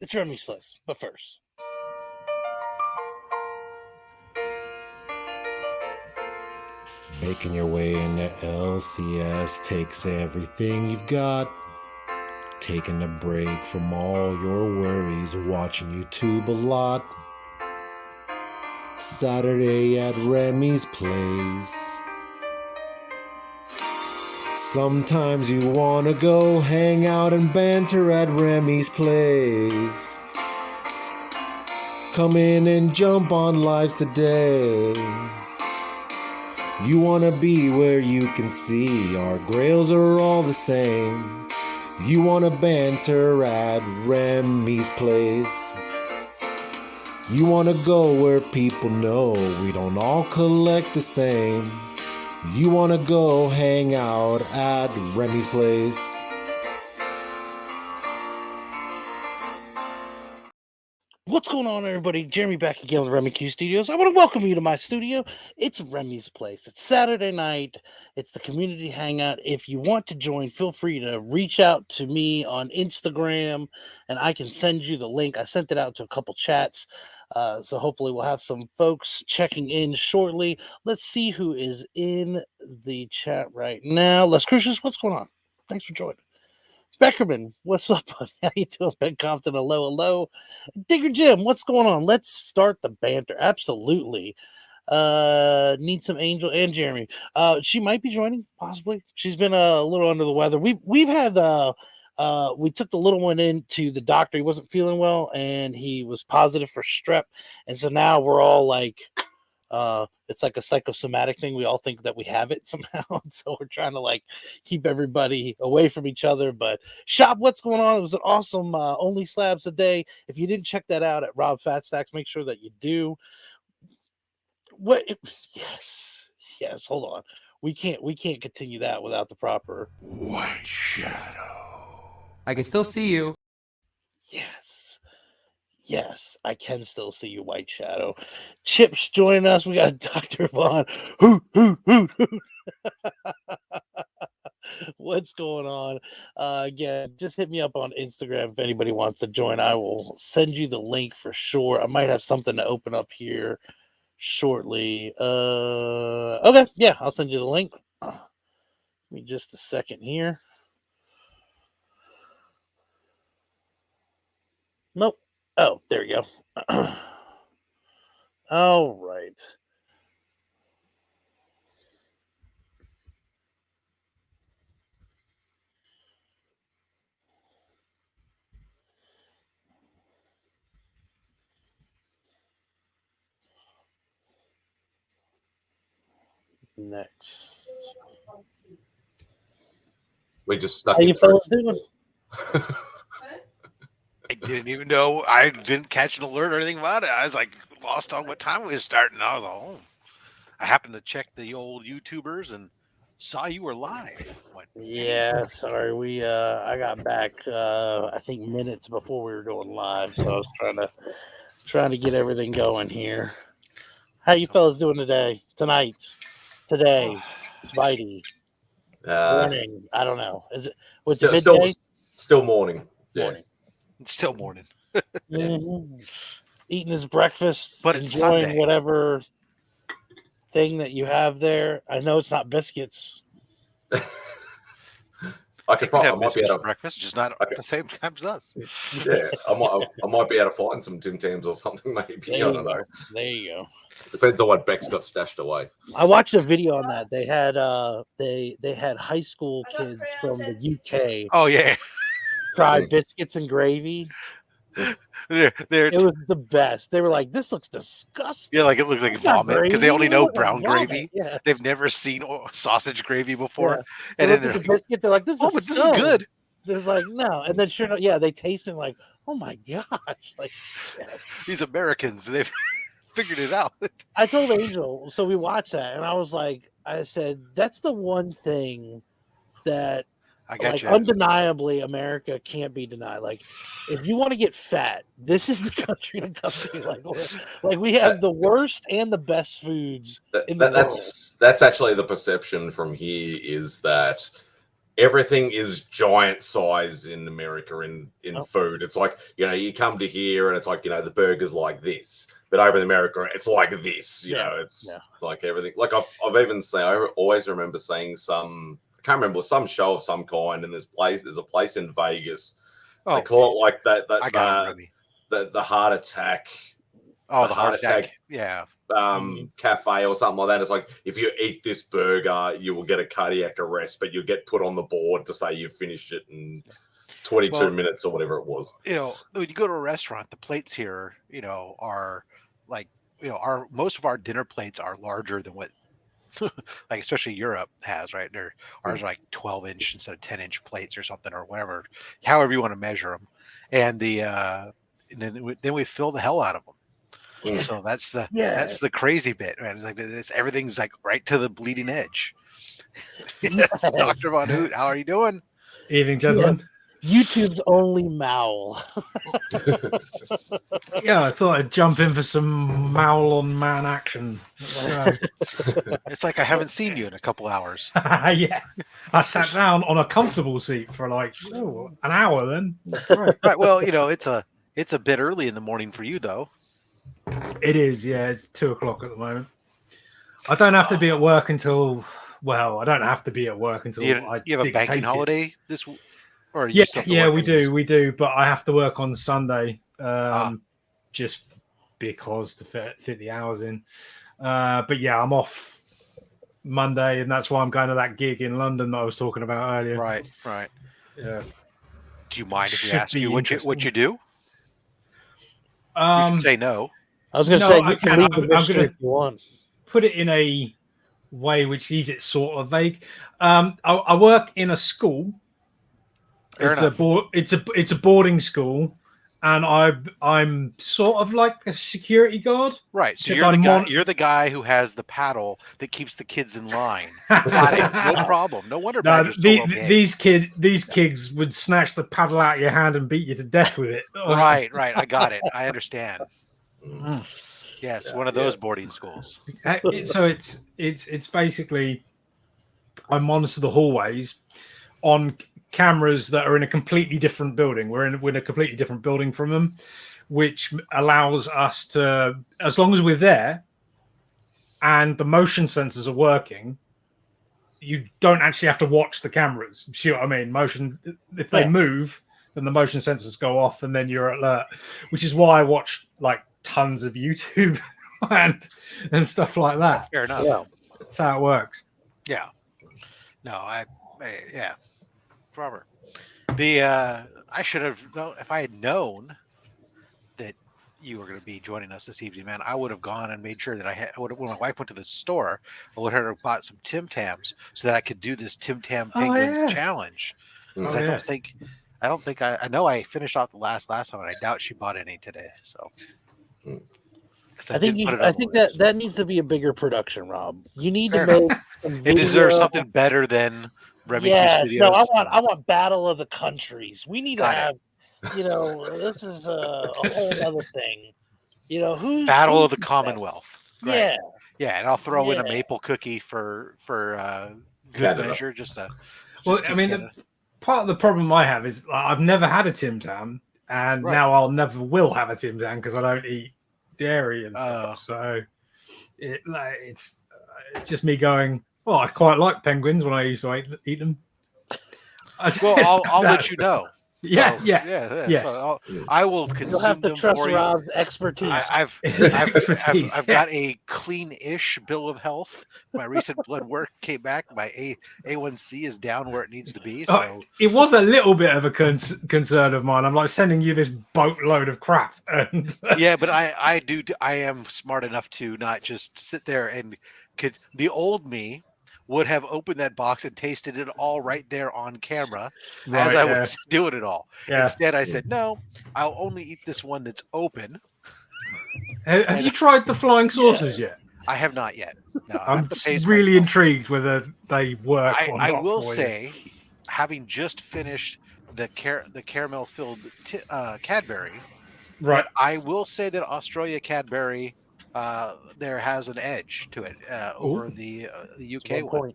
It's Remy's place, but first. Making your way into LCS takes everything you've got. Taking a break from all your worries, watching YouTube a lot. Saturday at Remy's place. Sometimes you wanna go hang out and banter at Remy's place. Come in and jump on lives today. You wanna be where you can see our grails are all the same. You wanna banter at Remy's place. You wanna go where people know we don't all collect the same. You wanna go hang out at Remy's place. What's going on, everybody? Jeremy back again with Remy Q Studios. I want to welcome you to my studio. It's Remy's place. It's Saturday night. It's the community hangout. If you want to join, feel free to reach out to me on Instagram, and I can send you the link. I sent it out to a couple chats, so hopefully we'll have some folks checking in shortly. Let's see who is in the chat right now. Les Crucius, what's going on? Thanks for joining. Beckerman, what's up, buddy? How you doing? Ben Compton, hello. Digger Jim, what's going on? Let's start the banter. Absolutely. Need some Angel and Jeremy. She might be joining, possibly. She's been a little under the weather. We've had we took the little one into the doctor. He wasn't feeling well, and he was positive for strep. And so now we're all like, it's like a psychosomatic thing. We all think that we have it somehow, and so we're trying to like keep everybody away from each other. But shop, what's going on? It was an awesome only slabs a day. If you didn't check that out at Rob Fat Stacks, make sure that you do. Yes, hold on. We can't continue that without the proper White Shadow. I can still see you. Yes, I can still see you, White Shadow. Chips joining us. We got Dr. Vaughn. Hoot. What's going on? Again, just hit me up on Instagram if anybody wants to join. I will send you the link for sure. I might have something to open up here shortly. Okay, yeah, I'll send you the link. Give me just a second here. Nope. Oh, there you go. All right. Next. We just stuck How it you through. fellas doing? I didn't even know. I didn't catch an alert or anything about it. I was like lost on what time it was starting. I was like, oh. I happened to check the old YouTubers and saw you were live. Yeah, sorry. I got back I think minutes before we were going live, so I was trying to get everything going here. How you fellas doing today? Today? Spidey. Morning. I don't know. Is it what's it midday? Still morning. Yeah. Morning. It's still morning. Mm-hmm. Eating his breakfast, but it's enjoying Sunday. whatever thing that you have there. I know it's not biscuits. I might be able to breakfast, just not at the same time as us. Yeah, I might be able to find some Tim Tams or something. Maybe I don't know. There you go. It depends on what Beck's got stashed away. I watched a video on that. They had they had high school kids from the UK. Oh yeah, try biscuits and gravy. It was the best. They were like, "This looks disgusting." Yeah, like it looks like vomit because they only know brown gravy. Yeah. They've never seen sausage gravy before. Yeah. And then they're like, biscuit. They're like, "This is good." There's like no, and then sure enough, yeah, they taste it like, "Oh my gosh!" Like these Americans, they've figured it out. I told Angel, so we watched that, and I said, that's the one thing that. Undeniably, America can't be denied. Like, if you want to get fat, this is the country to come to. Like we have the worst and the best foods in the world. That's actually the perception from here is that everything is giant size in America in Oh. food. It's like, you come to here and it's like, the burger's like this, but over in America it's like this. It's like everything. Like I've even seen. I always remember seeing some. I can't remember, some show of some kind, and there's a place in Vegas. They call it like that. I got it, Remy. The heart attack. Oh, the heart attack. Yeah. Cafe or something like that. It's like, if you eat this burger, you will get a cardiac arrest, but you'll get put on the board to say you've finished it in 22 minutes or whatever it was. When you go to a restaurant, the plates here, are like, most of our dinner plates are larger than what, like, especially Europe has, right? Ours are like 12-inch instead of 10-inch plates or something, or whatever, however you want to measure them. And then we fill the hell out of them. So that's the crazy bit, man. It's like everything's like right to the bleeding edge. Yes, Dr. Von Hoot, how are you doing? Evening, gentlemen. YouTube's only Maul. Yeah, I thought I'd jump in for some Maul on man action. It's like I haven't seen you in a couple hours. Yeah, I sat down on a comfortable seat for like an hour. Then right. Well, it's a bit early in the morning for you, though. It is, yeah. It's 2:00 at the moment. I don't have to be at work until. Well, I don't have to be at work until you have a banking holiday this. Or yeah, we do. But I have to work on Sunday, just because to fit the hours in. But yeah, I'm off Monday, and that's why I'm going to that gig in London that I was talking about earlier. Right. Yeah. Do you mind if we ask you what you do? You Um, can say no. I was going to say, you can leave the mystery if you want. Put it in a way which leaves it sort of vague. I work in a school. It's a boarding school, and I'm sort of like a security guard. Right. So you're the guy who has the paddle that keeps the kids in line. Got it. No problem. No wonder. These kids would snatch the paddle out of your hand and beat you to death with it. Right. I got it. I understand. Yes, one of those boarding schools. So it's basically I monitor the hallways on cameras that are in a completely different building. We're in a completely different building from them, which allows us to, as long as we're there and the motion sensors are working, you don't actually have to watch the cameras. See what I mean? Motion, if they move, then the motion sensors go off and then you're alert, which is why I watch like tons of YouTube and stuff like that. Fair enough. Yeah. That's how it works. Yeah. No, Robert. I should have known, if I had known that you were going to be joining us this evening, man. I would have gone and made sure that when my wife went to the store, I would have bought some Tim Tams so that I could do this Tim Tam Penguins challenge. Because I don't think I know I finished off the last time, and I doubt she bought any today. So. I think that needs to be a bigger production, Rob. You need to make some video. It deserves something better than Remy Studios. No, I want Battle of the Countries. We need to have, this is a whole other thing. Who's Battle of the Commonwealth. Right. Yeah, and I'll throw in a maple cookie for good measure. Part of the problem I have is I've never had a Tim Tam, and now I'll never will have a Tim Tam because I don't eat dairy and stuff. So it's just me going, well, I quite like penguins when I used to eat them. Well, I'll let you know. Yes. So I will consume You'll have to them trust for you. Rob's expertise. I've got a clean-ish bill of health. My recent blood work came back. My A1C is down where it needs to be. So it was a little bit of a concern of mine. I'm like sending you this boatload of crap. And yeah, but I am smart enough to not just sit there and the old me would have opened that box and tasted it all right there on camera as I was doing it all. Yeah. Instead, I said, no, I'll only eat this one that's open. Have you tried the flying saucers yet? I have not yet. No, I'm really intrigued whether they work or not. I will say, having just finished the caramel-filled Cadbury, right? I will say that Australia Cadbury there has an edge to it over the UK one.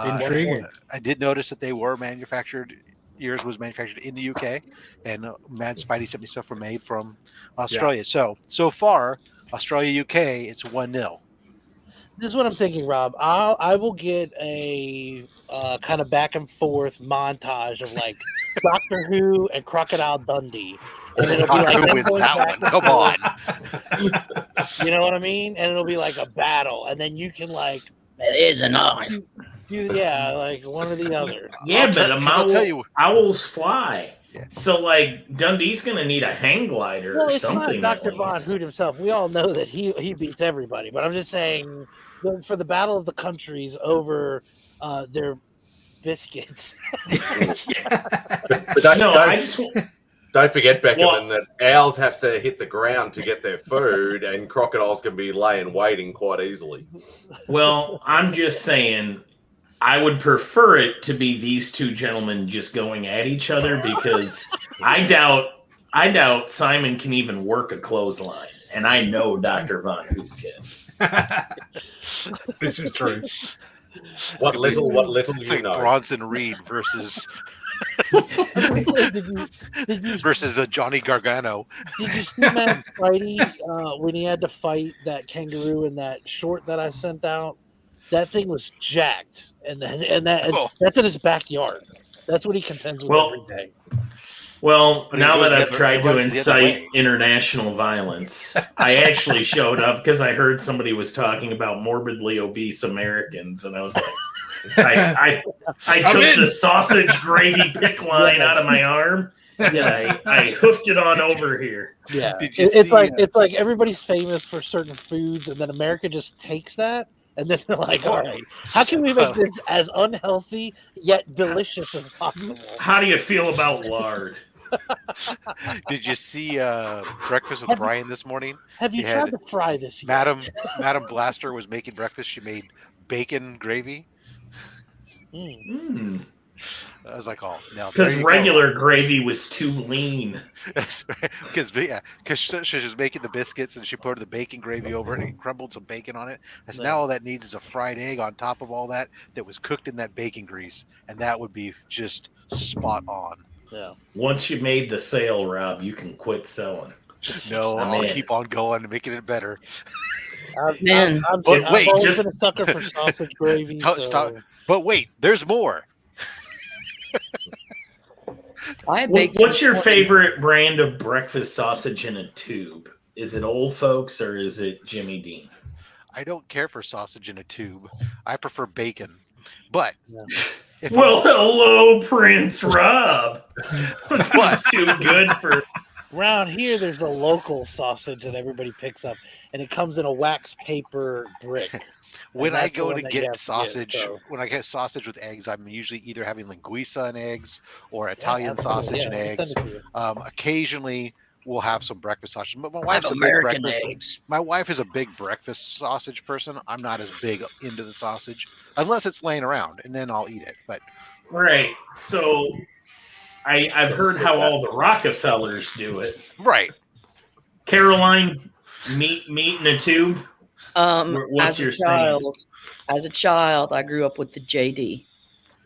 Intriguing. I did notice that they were manufactured. Yours was manufactured in the UK, and Mad Spidey sent me stuff made from Australia. So far, Australia UK, it's 1-0. This is what I'm thinking, Rob. I will get a kind of back and forth montage of like Doctor Who and Crocodile Dundee, and it'll be like Who them wins going that back one? and Come forth. on. You know what I mean? And it'll be like a battle, and then you can like It is a knife. do like one or the other. Yeah, but I'll tell you. owls fly. Yeah. So, like, Dundee's going to need a hang glider Well, or it's not something. Dr. at Von least. Hoot himself. We all know that he beats everybody, but I'm just saying for the battle of the countries over their biscuits. But don't forget, Beckerman, that owls have to hit the ground to get their food, and crocodiles can be laying waiting quite easily. Well, I'm just saying, I would prefer it to be these two gentlemen just going at each other because I doubt Simon can even work a clothesline, and I know Dr. Von Hoot can. This is true. What little It's you like know. Bronson Reed versus versus Johnny Gargano. Did you see Mad Spidey when he had to fight that kangaroo in that short that I sent out? That thing was jacked, and that's in his backyard. That's what he contends with every day. Well, But he now goes that the I've other- tried he to runs the other incite way. international violence, I actually showed up because I heard somebody was talking about morbidly obese Americans, and I was like, I took the sausage gravy pick line out of my arm, and I hoofed it on over here. Yeah, Did you it's see, it's like everybody's famous for certain foods, and then America just takes that, and then they're like, "All right, how can we make this as unhealthy yet delicious as possible?" How do you feel about lard? Did you see Breakfast with Have you- Brian this morning? Have you He tried had to fry this yet? Madam Blaster was making breakfast. She made bacon gravy. Mm. I was like, oh no, Because regular gravy was too lean. because she was making the biscuits and she put the bacon gravy over it and crumbled some bacon on it. I said, now all that needs is a fried egg on top of all that was cooked in that bacon grease, and that would be just spot on. Yeah. Once you made the sale, Rob, you can quit selling. No, I'm I'll in. keep on going and making it better. Man. But I've wait, always just- been a sucker for sausage gravy. Oh, So stop. But wait, there's more. What's your favorite brand of breakfast sausage in a tube? Is it Old Folks or is it Jimmy Dean? I don't care for sausage in a tube. I prefer bacon. But Yeah. if Well, hello, Prince Rob. What's too good for? around here, there's a local sausage that everybody picks up, and it comes in a wax paper brick. when And I that's the go one to that you get have to sausage, so- when I get sausage with eggs, I'm usually either having linguiça and eggs or Italian absolutely. sausage and I'll eggs. send it to you. Occasionally, we'll have some breakfast sausage. But my I have wife's a big American breakfast. eggs. My wife is a big breakfast sausage person. I'm not as big into the sausage unless it's laying around, and then I'll eat it. But Right. So I've heard how all the Rockefellers do it. right, Caroline, meat in a tube. What's As your a child, I grew up with the JD.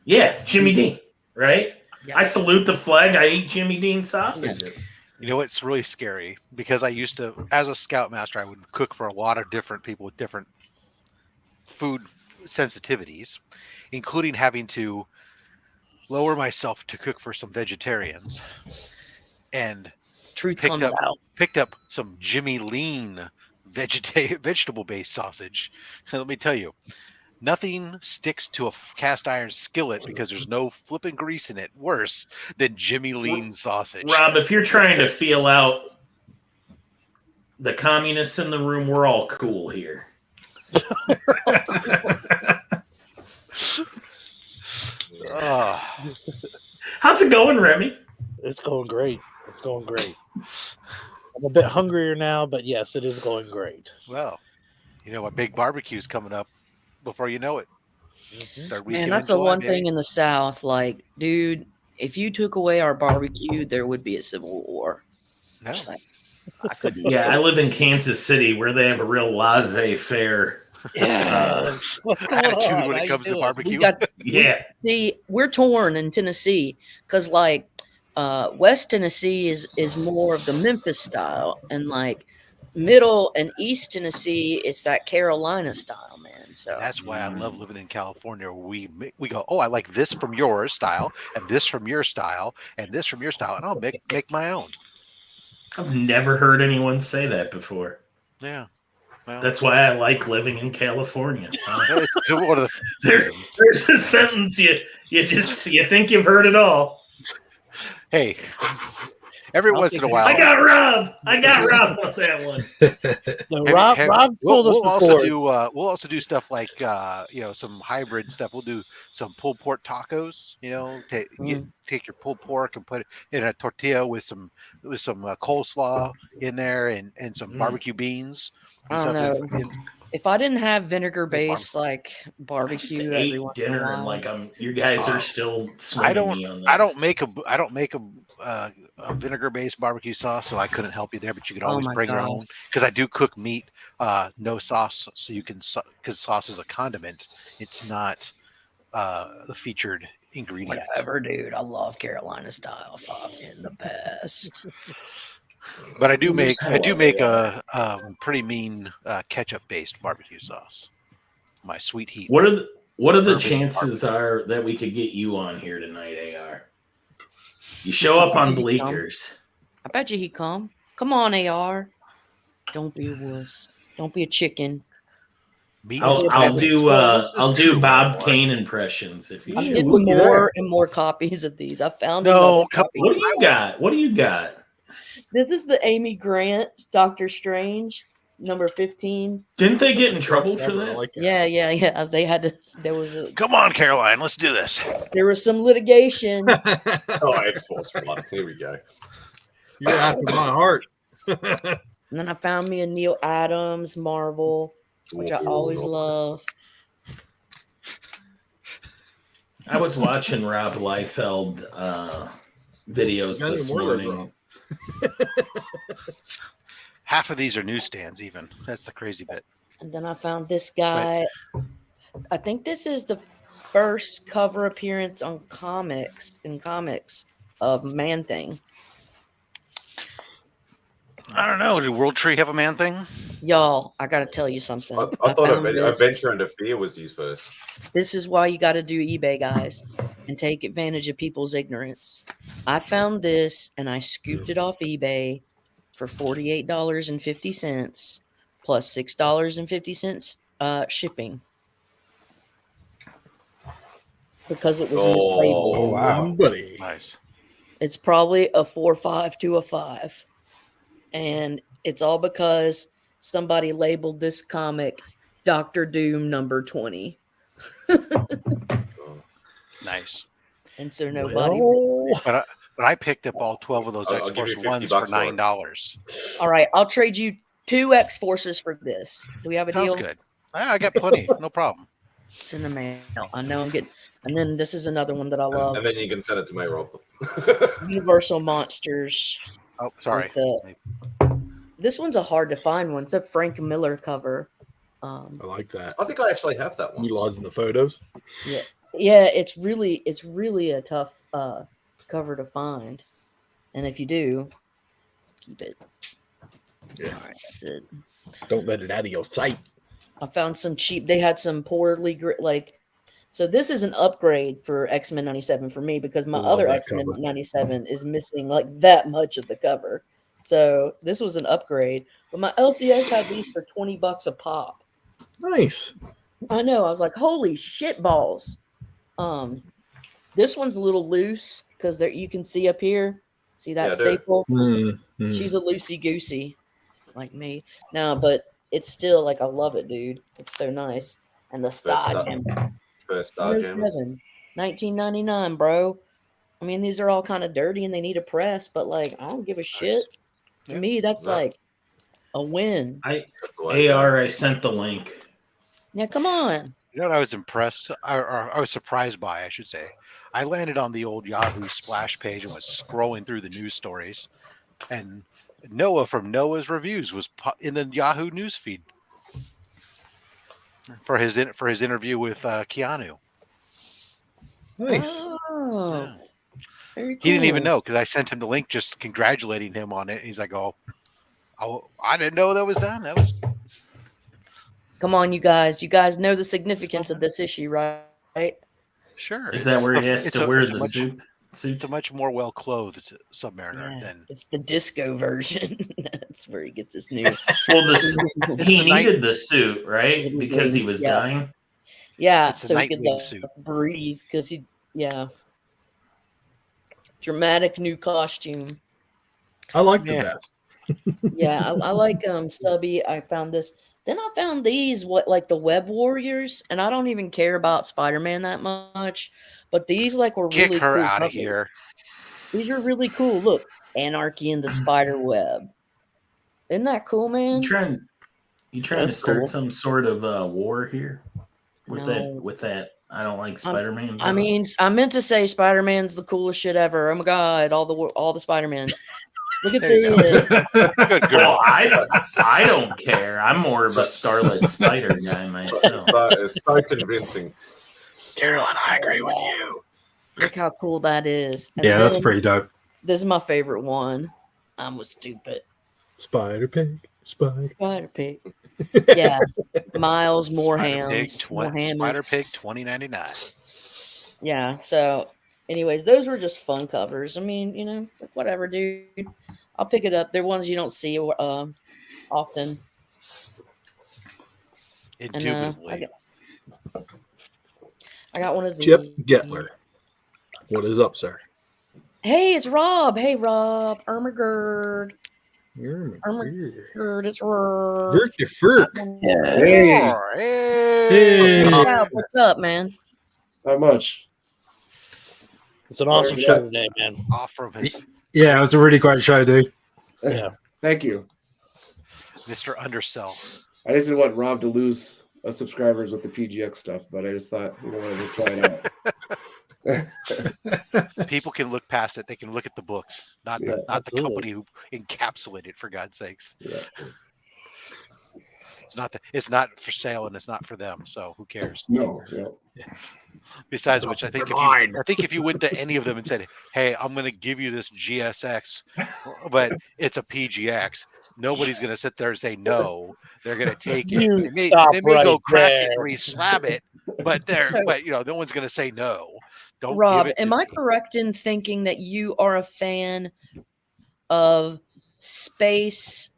Yeah, Jimmy Dean, right? Yeah. I salute the flag. I eat Jimmy Dean sausages. you know what's really scary because I used to, as a scoutmaster, I would cook for a lot of different people with different food sensitivities, including having to lower myself to cook for some vegetarians, and Truth Picked comes up. out. picked up some Jimmy Lean vegetable based sausage. And let me tell you, nothing sticks to a cast iron skillet because there's no flipping grease in it worse than Jimmy Lean sausage. Rob, if you're trying to feel out the communists in the room, we're all cool here. Ugh. How's it going, Remy? It's going great. It's going great. I'm a bit hungrier now, but yes, it is going great. Well, you know, a big barbecue's coming up before you know it. Third weekend Man, that's in the July, one baby. thing in the South. Like, dude, if you took away our barbecue, there would be a civil war. No. Just like, I couldn't. Yeah, I live in Kansas City where they have a real laissez-faire Yes. What's going Attitude on? when How it you comes to doing? We barbecue. got Yeah. see, we're torn in Tennessee because like West Tennessee is more of the Memphis style, and like Middle and East Tennessee, it's that Carolina style, man. So That's why I love living in California. We go, oh, I like this from your style, and this from your style, and this from your style, and I'll make my own. I've never heard anyone say that before. Yeah. Well, That's why I like living in California. it's one of the reasons. There's a sentence you think you've heard it all. Hey, every I'll once take in a it. while, I got robbed on that one. No, Have- Rob have- Rob told us we'll before. we'll also do stuff like some hybrid stuff. We'll do some pulled pork tacos. Take your pulled pork and put it in a tortilla with some coleslaw in there and some barbecue beans. And I don't stuff know. If I didn't have vinegar based like I just barbecue every ate once in a dinner and while, you guys are still I swinging me on this. I don't make a vinegar based barbecue sauce, so I couldn't help you there. But you can Oh always my bring your God. own because I do cook meat, no sauce, so you can because sauce is a condiment. It's not the featured ingredient. whatever, dude. I love Carolina style. Fucking the best. But I do make Whatever. a pretty mean ketchup based barbecue sauce. My sweet heat. What are the Urban chances are that we could get you on here tonight, AR? You show up on Bleakers. I bet you he come. Come on, AR. Don't be a wuss. Don't be a chicken. Meat is I'll pepper. do Well, this is I'll do true, Bob Mark. Kane impressions if you I'm show getting up. looky there. more and more copies of these. I found No, another come- copy. What do you got? What do you got? This is the Amy Grant Doctor Strange number 15. Didn't they get in trouble for I that? like that. Yeah. They had to. Come on, Caroline, let's do this. There was some litigation. Oh, X-Force 1. Here we go. You're after my heart. And then I found me a Neil Adams Marvel, which I always love. I was watching Rob Liefeld videos None this more of those morning. wrong. Half of these are newsstands, even. That's the crazy bit. And then I found this guy. I think this is the first cover appearance on comics of Man Thing. I don't know. Did World Tree have a man thing? Y'all, I got to tell you something. I thought found this. Adventure Under Fear was his first. This is why you got to do eBay, guys, and take advantage of people's ignorance. I found this and I scooped it off eBay for $48.50 plus $6.50 shipping because it was mislabeled. Oh, wow, buddy. Nice. It's probably a 4.5 to a 5. And it's all because somebody labeled this comic Doctor Doom number 20. Nice. And so nobody. But I picked up all 12 of those I'll X give you Force 50 ones for bucks for it. $9. All right, I'll trade you 2 X Forces for this. Do we have a Sounds deal? good. I got plenty. No problem. It's in the mail. I know I'm getting. And then this is another one that I love. and then you can send it to me, Rob. Universal Monsters. Oh, sorry. This one's a hard to find one. It's a Frank Miller cover. I like that. I think I actually have that one. Utilizing the photos. Yeah, it's really a tough cover to find. And if you do, keep it. Yeah. All right, that's it. Don't let it out of your sight. I found some cheap. They had some poorly so this is an upgrade for X-Men 97 for me because my I love other that X-Men cover. 97 is missing like that much of the cover. So this was an upgrade. But my LCS had these for $20 a pop. Nice. I know. I was like, holy shit balls. This one's a little loose because there you can see up here. See that Yeah, dude. staple? Mm-hmm. She's a loosey goosey, like me. No, but it's still like I love it, dude. It's so nice. And the Star Star- Gems. First Star Gems. 1999, bro. I mean, these are all kind of dirty and they need a press, but like I don't give a shit. To Yeah. me, that's No. like a win. That's the way- AR, I sent the link. Yeah, come on. You know what I was impressed, or I was surprised by, I should say. I landed on the old Yahoo splash page and was scrolling through the news stories, and Noah from Noah's Reviews was in the Yahoo news feed. for his interview with Keanu. Nice. Oh, Yeah. very cool. He didn't even know because I sent him the link just congratulating him on it. He's like, "Oh, I didn't know that was done. That was." Come on, you guys. You guys know the significance of this issue, right? Sure. Is that where he has to wear the suit? It's a much more well-clothed Submariner than. It's the disco version. That's where he gets his new. Well, he the night- needed the suit, right? Little Because he wings, was yeah. dying. Yeah, It's a so he could Nightwing suit. breathe because dramatic new costume. I like Yeah. the vest. Yeah, I like Stubby. I found this. Then I found these like the Web Warriors, and I don't even care about Spider-Man that much, but these were Kick really her cool out of covers. here. These are really cool. Look, Anarchy in the Spider Web. Isn't that cool, man? You trying to That's start cool. some sort of war here with No. that? I don't like Spider-Man. I mean, I meant to say Spider-Man's the coolest shit ever. Oh my god, all the Spider-Mans. Look at There you go. this. Good well, girl. I don't care. I'm more of a Scarlet Spider guy myself. It's so convincing. Carolyn, I agree with you. Look how cool that is. And Yeah, that's then pretty dope. This is my favorite one. I'm stupid. Spider Pig. Spider Pig. Yeah. Miles Morhams. Spider Pig 2099. Yeah. So, anyways, those were just fun covers. I mean, whatever, dude. I'll pick it up. They're ones you don't see often. Indubitably. I got one of these. Chip Getler. What is up, sir? Hey, it's Rob. Hey, Rob. Ermagerd. Ermagerd, it's Rob. Hey. Hey. What's up, man? Not much. It's an awesome show today, man. Off from his Yeah, it was a really great show, dude. Yeah. Thank you. Mr. Undersell. I just didn't want Rob to lose subscribers with the PGX stuff, but I just thought wanted to try it out. People can look past it. They can look at the books, not the company who encapsulated it, for God's sakes. Yeah. It's not for sale and it's not for them. So who cares? No. Yeah. Besides which, I think if you went to any of them and said, "Hey, I'm going to give you this GSX, but it's a PGX," nobody's going to sit there and say no. They're going to take it. They may go crack it and re-slab it, but no one's going to say no. Don't. Rob, give it am to I me. correct in thinking that you are a fan of space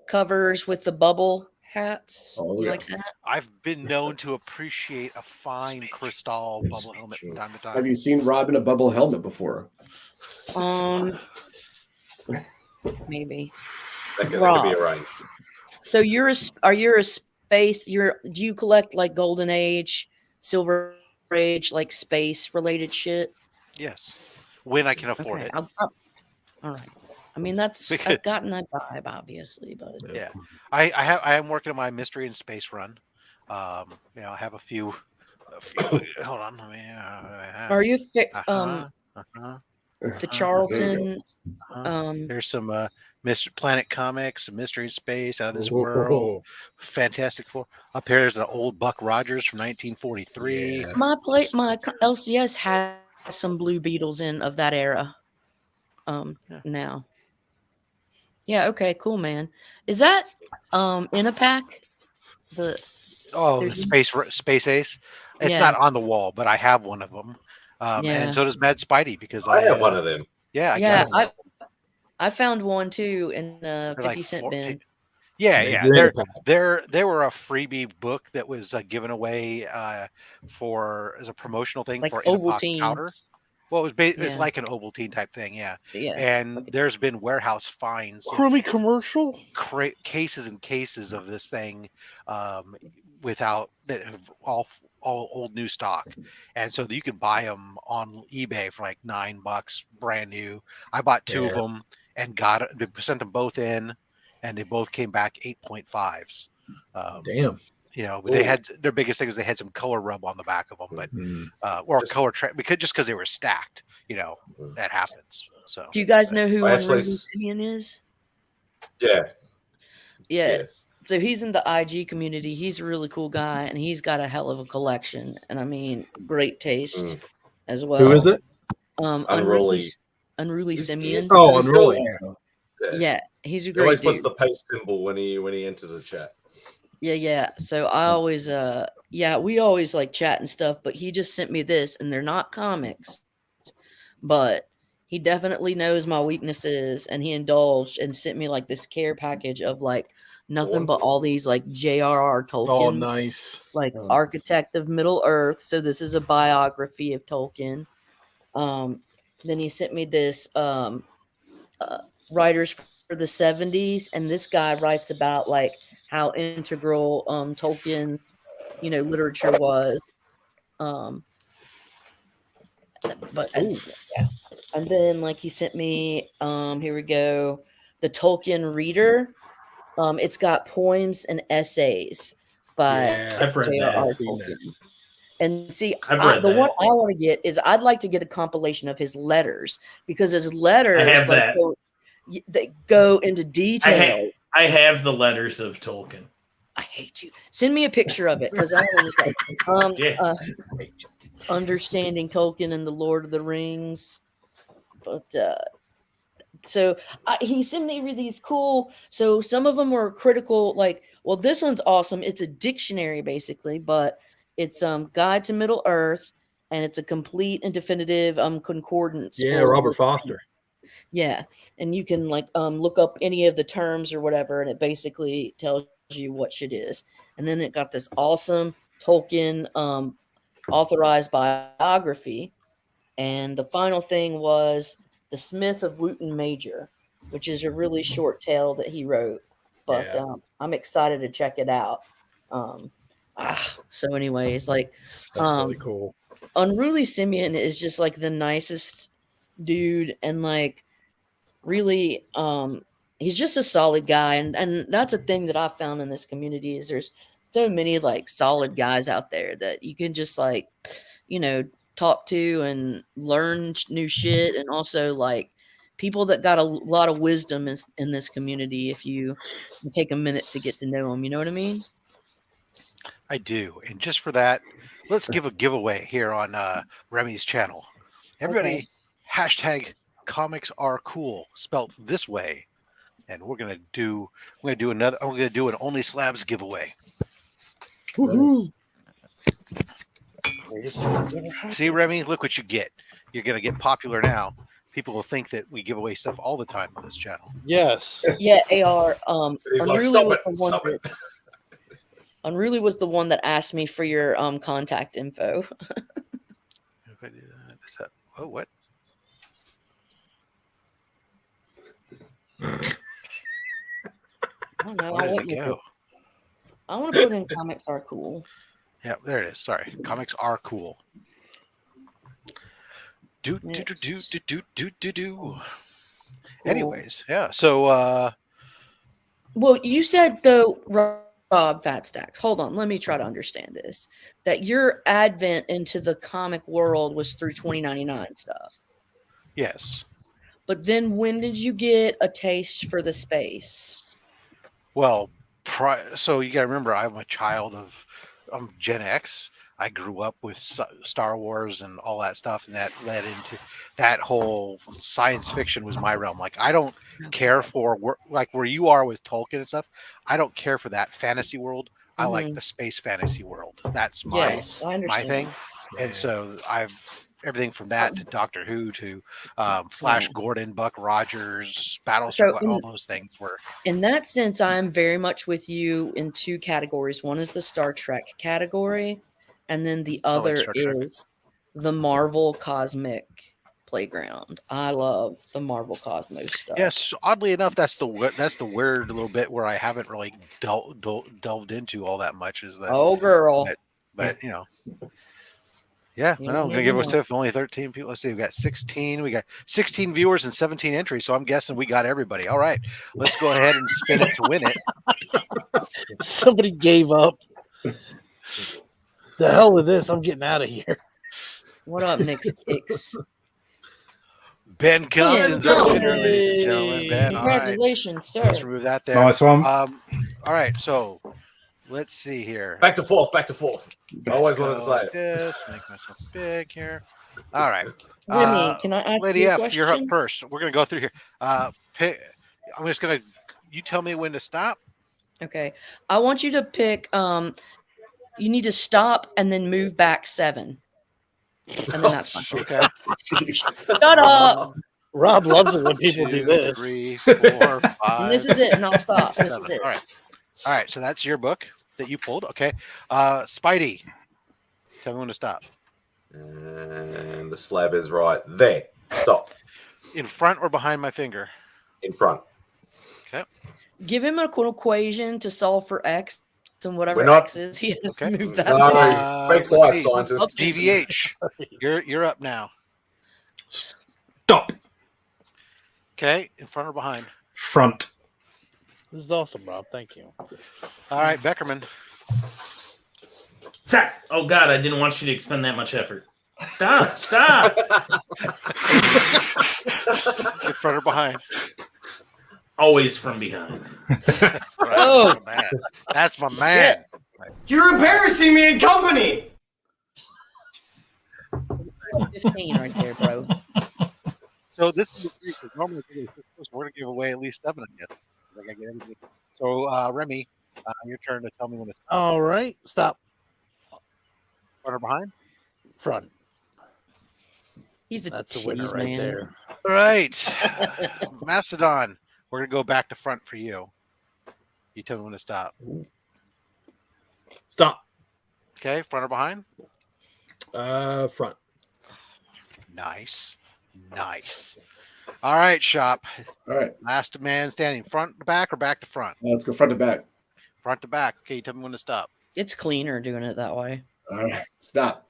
covers with the bubble hats? Oh, yeah. Like that? I've been known to appreciate a fine crystal bubble helmet from time to time. Have you seen Rob in a bubble helmet before? Maybe. That can be arranged. So are you a space? Do you collect like Golden Age, Silver Age, like space related shit? Yes, when I can afford it. All right. I mean, I've gotten that vibe, obviously, but yeah, I am working on my mystery and space run. I have a few. Hold on, let me. Are you the Charlton? There's some Planet Comics, some Mystery in Space, Out of This World, Fantastic Four. Up here, there's an old Buck Rogers from 1943. Yeah. My LCS has some Blue Beetles of that era. Now. Yeah. Okay. Cool, man. Is that in a pack? The Space Ace. It's not on the wall, but I have one of them. And so does Mad Spidey because I have one of them. Yeah. I found one too in the 50-cent bin. Yeah. There were a freebie book that was given away as a promotional thing like for Ovaltine powder. Well, it was like an Ovaltine type thing, yeah. And there's been warehouse finds, Crummy commercial, cases and cases of this thing, without that have all old new stock, and so you can buy them on eBay for like $9, brand new. I bought two of them and sent them both in, and they both came back 8.5s. Damn. But they had their biggest thing was they had some color rub on the back of them, but or color because they were stacked. That happens. So, do you guys know who Unreal Obsidian is? Yeah. Yeah. Yes. So he's in the IG community. He's a really cool guy, and he's got a hell of a collection. And I mean, great taste as well. Who is it? Unruly. Unruly Simeon. Oh, Unruly. Yeah, he's a He great always dude. puts the paste symbol when he enters a chat. Yeah. So I always we always like chat and stuff, but he just sent me this, and they're not comics, but he definitely knows my weaknesses, and he indulged and sent me like this care package of like nothing but all these like J.R.R. Tolkien. Oh, nice. Like Architect of Middle Earth. So this is a biography of Tolkien. Then he sent me this writers for the 70s, and this guy writes about like how integral Tolkien's literature was. And then like he sent me here we go, the Tolkien Reader. It's got poems and essays by I've read J.R.R. that. Tolkien. And see, I've read the that. one I want to get is I'd like to get a compilation of his letters, because his letters I have that. They go into detail. I have the letters of Tolkien. I hate you. Send me a picture of it, because I want to understanding Tolkien and the Lord of the Rings. But so he sent me these cool. So some of them were critical. Like, well, this one's awesome. It's a dictionary basically, but it's Guide to Middle Earth, and it's a complete and definitive concordance. Yeah, Robert Foster. Yeah, and you can like look up any of the terms or whatever, and it basically tells you what shit is. And then it got this awesome Tolkien authorized biography, and the final thing was The Smith of Wootton Major, which is a really short tale that he wrote. But I'm excited to check it out. So anyways, like That's really cool. Unruly Simeon is just like the nicest dude, and like really he's just a solid guy, and that's a thing that I found in this community is there's so many like solid guys out there that you can just like talk to and learn new shit, and also like people that got a lot of wisdom in this community if you take a minute to get to know them. You know what I mean? I do. And just for that, let's give a giveaway here on Remy's channel. Everybody, hashtag comics are cool, spelt this way. And we're gonna do an Only Slabs giveaway. Nice. See, Remy, look what you get. You're gonna get popular now. People will think that we give away stuff all the time on this channel. Yes. Yeah, AR. He's like, Unruly was the one that asked me for your contact info. If I do that, is that, oh, what? I don't know. Where did it go? I want to put in comics are cool. Yeah, there it is. Sorry, comics are cool. Do. Anyways, yeah. So, well, you said though, Rob Fat Stacks. Hold on, let me try to understand this. That your advent into the comic world was through 2099 stuff. yes. But then, when did you get a taste for the space? Well, so you got to remember, I'm a child of Gen X. I grew up with Star Wars and all that stuff, and that led into that whole science fiction was my realm. Like, I don't care for where you are with Tolkien and stuff. I don't care for that fantasy world. I like the space fantasy world. That's my thing. And so everything from that to Doctor Who to Flash Gordon, Buck Rogers, Battlestar, all those things were. In that sense, I'm very much with you in two categories. One is the Star Trek category, and then the other is the Marvel Cosmic Playground. I love the Marvel Cosmos stuff. Yes, oddly enough, that's the weird little bit where I haven't really delved into all that much. Is that? Oh, girl. But yeah, I know. I'm gonna give us only 13 people. Let's see, we got 16. We got 16 viewers and 17 entries. So I'm guessing we got everybody. All right, let's go ahead and spin it to win it. Somebody gave up. The hell with this! I'm getting out of here. What up, Nick's Kicks? Ben Compton's Ben our winner, Compton. ladies and gentlemen. Ben, all right. Congratulations, sir. Let's remove that there. Nice one. All right, so let's see here. Back to fourth. I always wanted to Go say like it. this. Make myself big here. All right. Remy, can I ask Lady you a F, question? you're up first. We're gonna go through here. I'm just gonna. You tell me when to stop. Okay. I want you to pick. You need to stop and then move back 7, and then that's fine. Okay. Shut up. Rob loves it when people do 2, this. 3, 4, 5. And this is it, and I'll stop. This 7. is it. All right. All right. So that's your book that you pulled. Okay. Spidey, tell me when to stop. And the slab is right there. Stop. In front or behind my finger? In front. Okay. Give him an equation to solve for x, and whatever We're not- x is, he has Okay. to move that. No, way. be quiet, let's see. scientist. DVH, you're up now. Stop. Okay. In front or behind? Front. This is awesome, Rob. Thank you. All right, Beckerman. Stop. Oh God, I didn't want you to expend that much effort. Stop. In front or behind? Always from behind. Oh. That's my man. You're embarrassing me in company. 15 right there, bro. So this is the three, because normally we're going to give away at least 7, I guess. I gotta get everything. So, Remy, your turn to tell me when to stop. All right. Stop. Front or behind? Front. He's a That's the winner right man. there. All right. Mastodon, we're going to go back to front for you. You tell me when to stop. Stop. Okay, front or behind? Front. Nice. All right, Shop. All right. Last man standing. Front to back or back to front? Let's go front to back. Front to back. Okay, you tell me when to stop. It's cleaner doing it that way. All right. Stop.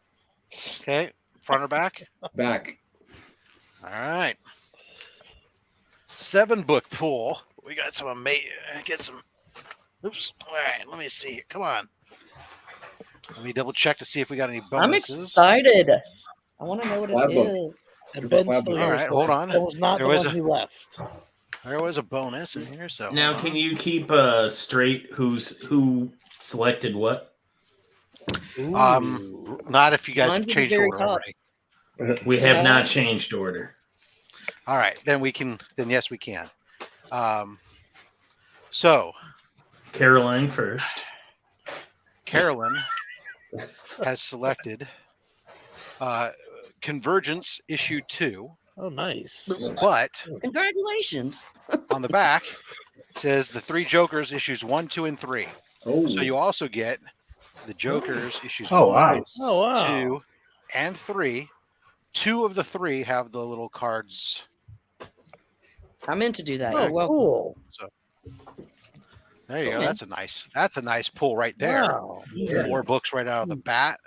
Okay, front or back? Back. All right. 7 book pool. We got some amazing. Get some. Oops. All right. Let me see here. Come on. Let me double check to see if we got any bonuses. I'm excited. I want to know what Slab it book. is. And Give us Ben lab still book. All yours. right, hold on. That was not There the was one a- he left. There was a bonus in here, so Now, hold can on. you keep straight who selected what? Not if you guys Mine's have at the changed very order top. already. We have not changed order. All right, then we can. Then yes, we can. So Caroline first. Carolyn has selected Convergence issue 2, Oh, nice. but Congratulations. on the back it says the 3 Jokers issues 1, 2, and 3. Oh, So you also get the Jokers issues Oh, 1, wow. Oh, wow. 2, and 3. 2 of the 3 have the little cards. I meant to do that. Oh, You're welcome. cool. There you go. Okay. That's a nice pull right there. Wow. Yeah. 4 books right out of the bat.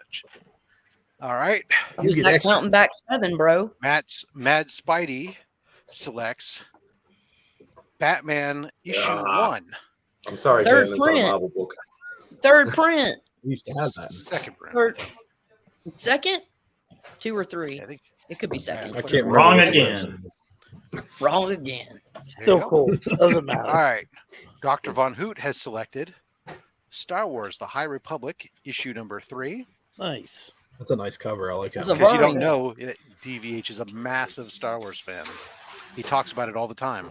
All right. You Who's get that extra. counting back 7, bro? Mad Spidey selects Batman issue Ah. 1, I'm sorry, Third Ben. It's not a print. Marvel book. Third print. We used to have that. second print. Third. Second? 2 or 3? I think It could be second. I can't remember. Wrong which again. Wrong again. Still go. cool. Doesn't matter. All right. Dr. Von Hoot has selected Star Wars The High Republic issue number 3. Nice. That's a nice cover. I like It's it. a Because you don't Varney. know, DVH is a massive Star Wars fan. He talks about it all the time.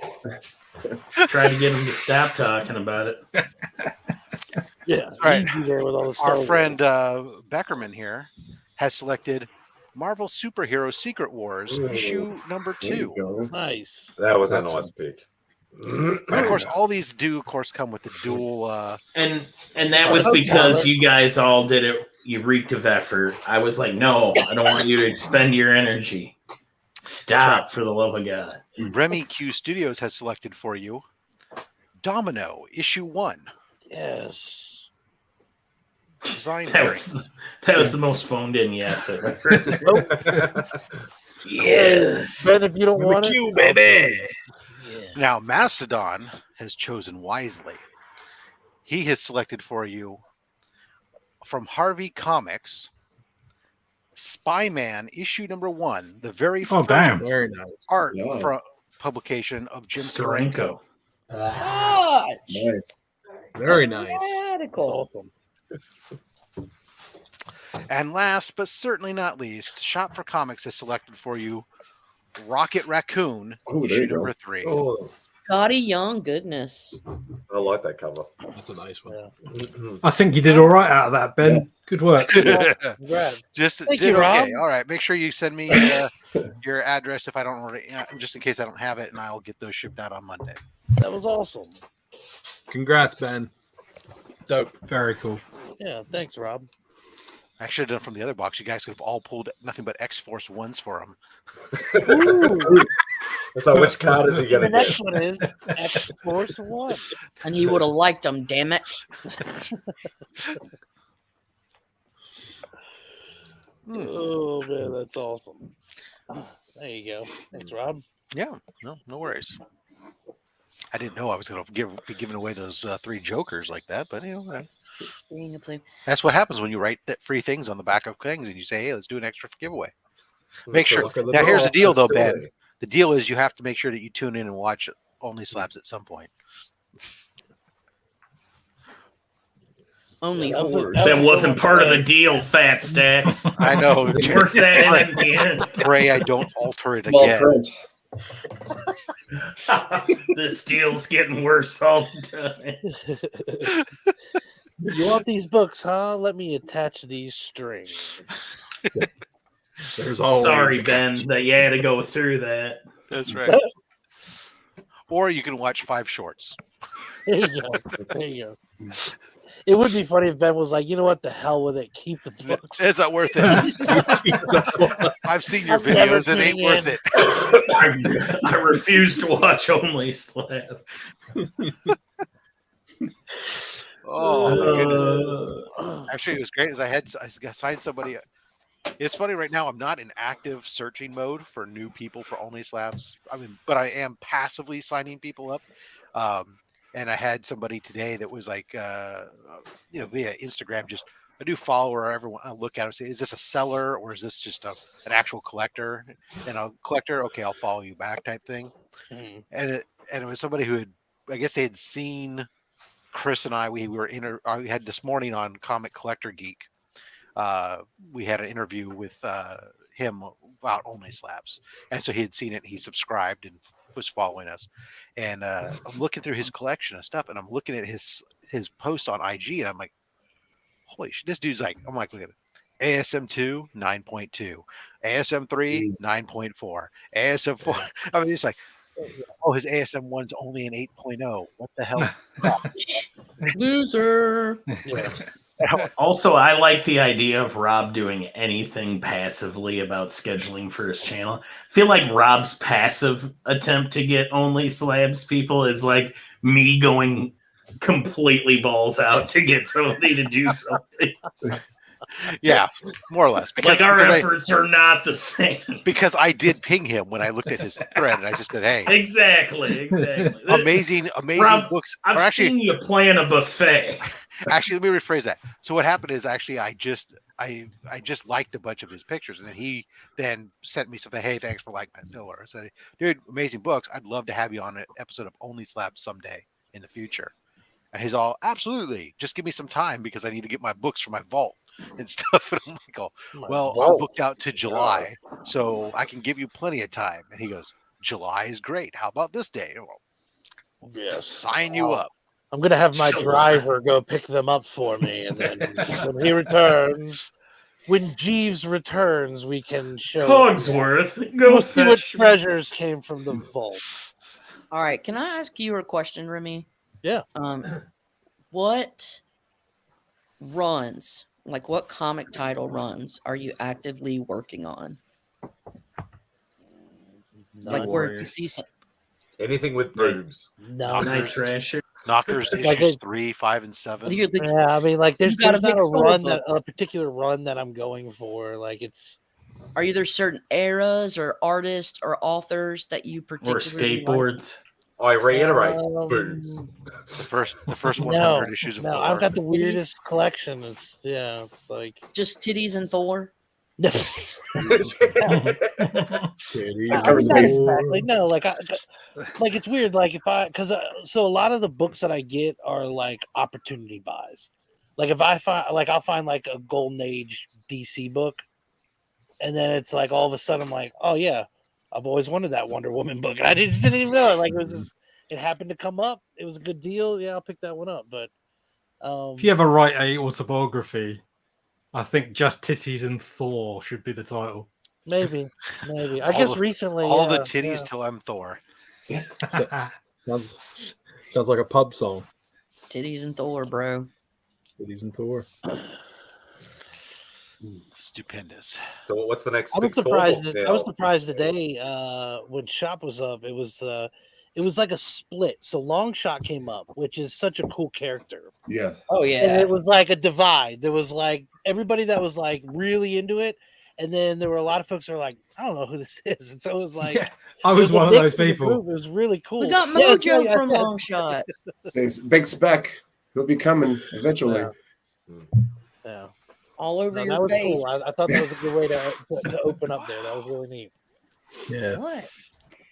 Try to get him to stop talking about it. Yeah. Right. Easy there with all the Star Our Wars. friend Beckerman here has selected Marvel Superhero Secret Wars Ooh. issue number there you 2. go. Nice. That was a That's nice pick. And of course, all these do, of course, come with the dual. And that was because you guys all did it. You reeked of effort. I was like, no, I don't want you to expend your energy. Stop, for the love of God. Remy Q Studios has selected for you Domino issue 1. Yes. Design That was the most phoned in yes I've ever heard. Yes. Ben, if you don't want it. you, baby. Now, Mastodon has chosen wisely. He has selected for you from Harvey Comics Spy-Man issue number 1, the very Oh, first damn. Very nice. art Yeah. from publication of Jim Steranko. Steranko. Gosh. Nice. Very nice. Radical. And last but certainly not least, Shop for Comics has selected for you Rocket Raccoon, Oh, there issue you go. number 3. Oh, Scotty Young, goodness. I like that cover. that's a nice one. I think you did all right out of that, Ben. Yes. Good work. Congrats. Just Thank did you, Rob. okay. All right. Make sure you send me your address if I don't already, just in case I don't have it, and I'll get those shipped out on Monday. That was awesome. Congrats, Ben. Dope. Very cool. Yeah, thanks, Rob. I should have done from the other box. You guys could have all pulled nothing but X-Force 1s for them. So which card is he The going to get? next one is X-Force 1. And you would have liked them, damn it. Oh, man, that's awesome. There you go. Thanks, Rob. Yeah, no worries. I didn't know I was going to be giving away those 3 Jokers like that, but Being a play. that's what happens when you write free things on the back of things and you say, "Hey, let's do an extra giveaway." Make sure. luck of the Now, here's the deal, though, Still Ben. The deal is you have to make sure that you tune in and watch Only Slabs at some point. Only That was a- whores. that was That a wasn't good part one. of the deal, Fat Stacks. I know. Work that in at the end. Pray I don't alter it Small again. print. This deal's getting worse all the time. You want these books, huh? Let me attach these strings. There's always Sorry, a Ben, catch. that you had to go through that. That's right. Or you can watch 5 shorts. There you go. There you go. It would be funny if Ben was like, you know what, the hell with it. Keep the books. It's not worth it. I've seen your I've never videos. It ain't seen worth it. it. I refuse to watch Only Slabs. Oh my goodness! Uh, Actually, it was great. As I signed somebody. It's funny right now. I'm not in active searching mode for new people for Only Slabs. I mean, but I am passively signing people up. And I had somebody today that was like, via Instagram. Just I do follow her. Everyone I look at her and say, is this a seller or is this just an actual collector? And a collector, okay, I'll follow you back type thing. Mhm. And it was somebody who had, I guess they had seen Chris and I. We had this morning on Comic Collector Geek. We had an interview with him about Only Slabs, and so he had seen it. And he subscribed and was following us. And I'm looking through his collection of stuff, and I'm looking at his posts on IG, and I'm like, holy shit, this dude's like, I'm like, look at it. ASM2 9.2, ASM3 9.4, ASM4. I mean, it's like, oh, his ASM1's only an 8.0. What the hell? Loser. Also, I like the idea of Rob doing anything passively about scheduling for his channel. I feel like Rob's passive attempt to get Only Slabs people is like me going completely balls out to get somebody to do something. Yeah, more or less. Like our efforts are not the same. Because I did ping him when I looked at his thread, and I just said, "Hey, Exactly. amazing Rob, books." I've Or actually, seen you plan a buffet. actually, let me rephrase that. So what happened is actually I just liked a bunch of his pictures, and then he then sent me something. Hey, thanks for liking my door. I said, dude, amazing books. I'd love to have you on an episode of Only Slabs someday in the future. And he's all, absolutely. Just give me some time because I need to get my books for my vault and stuff. And I'm like, oh, well, I'm booked out to July, so I can give you plenty of time. And he goes, July is great. How about this day? Well, Yes. sign you up. I'm going to have my Sure. driver go pick them up for me. And then when he returns, when Jeeves returns, we can show Cogsworth, go we'll see what fetch. treasures came from the vault. All right. Can I ask you a question, Remy? Yeah. What runs, like what comic title runs, are you actively working on? Like where if you see some. Anything with boobs. No, Night Trasher. Knockers Like issues it- 3, 5, and 7. You're the- yeah, I mean, like there's got a not big a soul run book. that a particular run that I'm going for. Like it's Are there certain eras or artists or authors that you Or particularly like? skateboards. I reiterate, boobs. The first 100 no, issues of no, Thor. I've got the weirdest collection. It's like Just titties and Thor? No. Titties I mean, not galore. exactly. No, like like it's weird. Like if I, because so a lot of the books that I get are like opportunity buys. Like if I find, like I'll find like a Golden Age DC book, and then it's like all of a sudden I'm like, oh yeah, I've always wanted that Wonder Woman book, and I just didn't even know it. Like it was just, it happened to come up. It was a good deal. Yeah, I'll pick that one up. But If you ever write a autobiography, I think Just Titties and Thor should be the title. maybe. I guess recently, all the yeah, titties yeah. till I'm Thor. Sounds like a pub song. Titties and Thor, bro. Titties and Thor. Stupendous. So what's the next I was big Thor surprised. book I now? was surprised today when Shop was up. It was like a split. So Long Shot came up, which is such a cool character. Yes. Oh And yeah. it was like a divide. There was like everybody that was like really into it, and then there were a lot of folks that were like, I don't know who this is. And so it was like, Yeah, I it was a one of mix those the people. group. It was really cool. We got Yeah, Mojo yeah, from yeah. Long Shot. Says Big Spec. He'll be coming eventually. Yeah. All over No, your that was face. cool. I thought that was a good way to open up there. That was really neat. Yeah. What?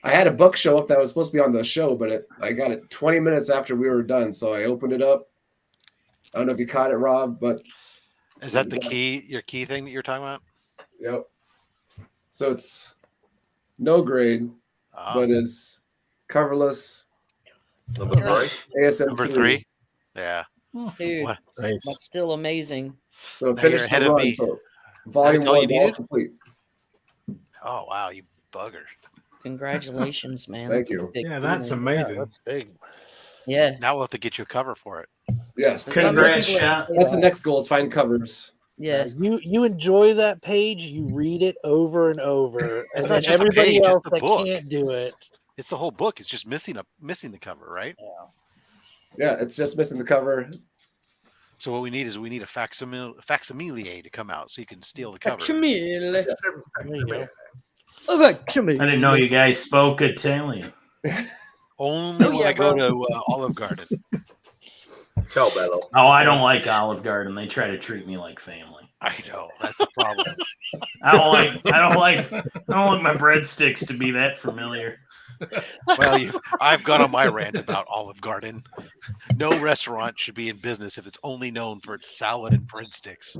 I had a book show up that was supposed to be on the show, but I got it 20 minutes after we were done. So I opened it up. I don't know if you caught it, Rob, but Is that your key thing that you're talking about? yep. So it's no grade, Ah, but it's coverless. Number 3. ASM number 3. Yeah. Dude, What? Nice. that's still amazing. So Now you're finish ahead the of run. me. So volume all you 1's all needed? complete. Oh wow, you bugger. Congratulations, man. Thank That's a you. big Yeah, that's deal. amazing. Yeah, that's big. Yeah. Now we'll have to get you a cover for it. Yes. Congrats, Some people Shop. say That's the that. next goal is find covers. Yeah. You enjoy that page. You read it over and over, It's and not then just a everybody page, it's else the that book. can't do it. It's the whole book. It's just missing the cover, right? Yeah, it's just missing the cover. So what we need is a facsimile to come out so you can steal the cover. Facsimile. There you go. A facsimile. I didn't know you guys spoke Italian. Only Oh, when yeah, I go bro. to Olive Garden. Ciao, bello. Oh, I don't like Olive Garden. They try to treat me like family. I know that's the problem. I don't like my breadsticks to be that familiar. Well, I've gone on my rant about Olive Garden. No restaurant should be in business if it's only known for its salad and breadsticks.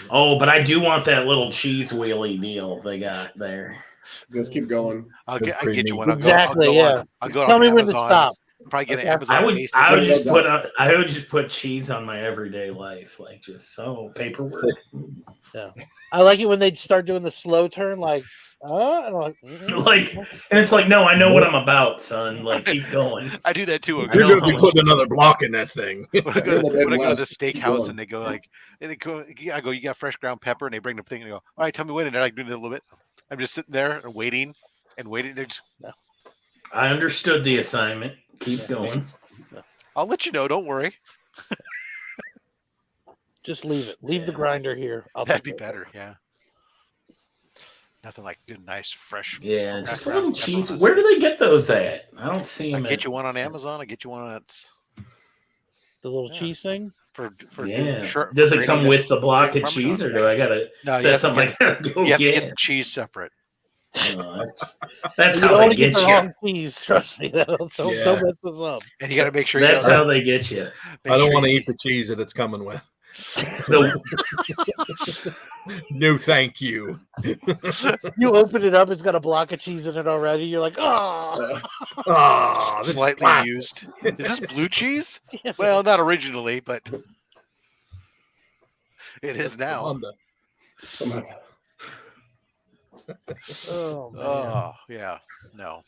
Oh, but I do want that little cheese wheelie deal they got there. Just keep going. I'll That's get pretty you neat. one. Exactly, yeah. I'll go Tell on me when to Amazon. stop. Probably get an Okay. Amazon. I would basic. just put cheese on my everyday life, like just paperwork. Yeah, I like it when they start doing the slow turn, like, and I'm like, Like, and it's like, no, I know what I'm about, son. Like, keep going. I do that too. I You're know going to how be much- putting another block in that thing. When I go In the to the Midwest, keep steakhouse going. and they go like, I go, you got fresh ground pepper, and they bring the thing and they go, all right, tell me when, and they're like doing it a little bit. I'm just sitting there and waiting. They're just, I understood the assignment. Keep going. I'll let you know. Don't worry. just leave it. Leave the grinder here. That'd take be it. better. Yeah. Nothing like good, nice, fresh. Yeah, just a ground little pepper cheese. on a Where do steak. they get those at? I don't see I them. get you one on Amazon. I get you one on The little Yeah. cheese thing. for Yeah. sure. Does for it come grating with the block of Parmesan. cheese, or do I gotta? No, Is you that have to something get- I gotta go You have to get? get the cheese separate. No, that's You how don't they want to get get the you. wrong cheese. Trust me. Don't Yeah. mess this up. And you got to make sure That's you how they get you. I don't want to eat the cheese that it's coming with. The, No, thank you. You open it up, it's got a block of cheese in it already. You're like, oh. Ah, this is slightly classic. used. Is this blue cheese? Yeah. Well, not originally, but it is now. Honda. Come on. Oh, man. Oh, yeah. No.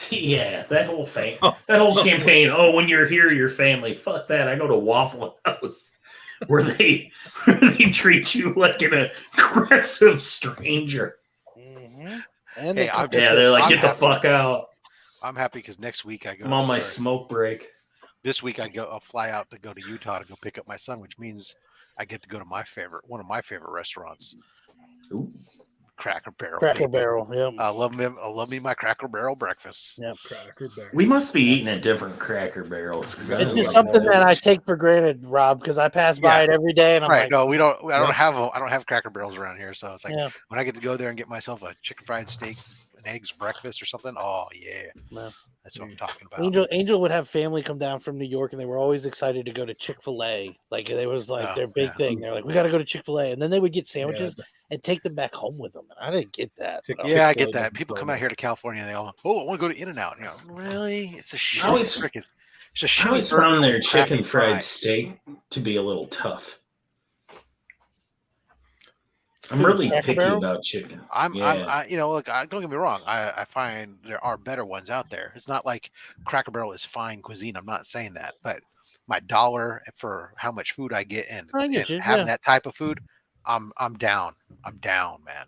yeah, that whole campaign. Oh, when you're here, your family. Fuck that. I go to Waffle House where they treat you like an aggressive stranger. Mhm. And Hey, they I'm cook just- Yeah, they're like, I'm get the happy. fuck out. I'm happy because next week I go. I'm on my or smoke break. This week I'll fly out to go to Utah to go pick up my son, which means I get to go to one of my favorite restaurants. Ooh. Cracker Barrel. Cracker baby. Barrel. Yeah. I love me my Cracker Barrel breakfast. Yeah. Cracker Barrel. We must be eating at different Cracker Barrels. It's just something that I take for granted, Rob, because I pass by it every day, and I'm like, no, we don't. I don't have Cracker Barrels around here, so it's like Yeah. when I get to go there and get myself a chicken fried steak and eggs breakfast or something. Oh yeah, No. that's what I'm talking about. Angel would have family come down from New York, and they were always excited to go to Chick-fil-A. Like it was like their big thing. They're like, we got to go to Chick-fil-A, and then they would get sandwiches and take them back home with them. And I didn't get that. Yeah, I get that. People come out here to California, and they all, I want to go to In-N-Out. You know, really? It's a shit. I always found their chicken fried steak to be a little tough. I'm really picky about chicken. Look, don't get me wrong. I find there are better ones out there. It's not like Cracker Barrel is fine cuisine. I'm not saying that, but my dollar for how much food I get and having that type of food, I'm down. I'm down, man.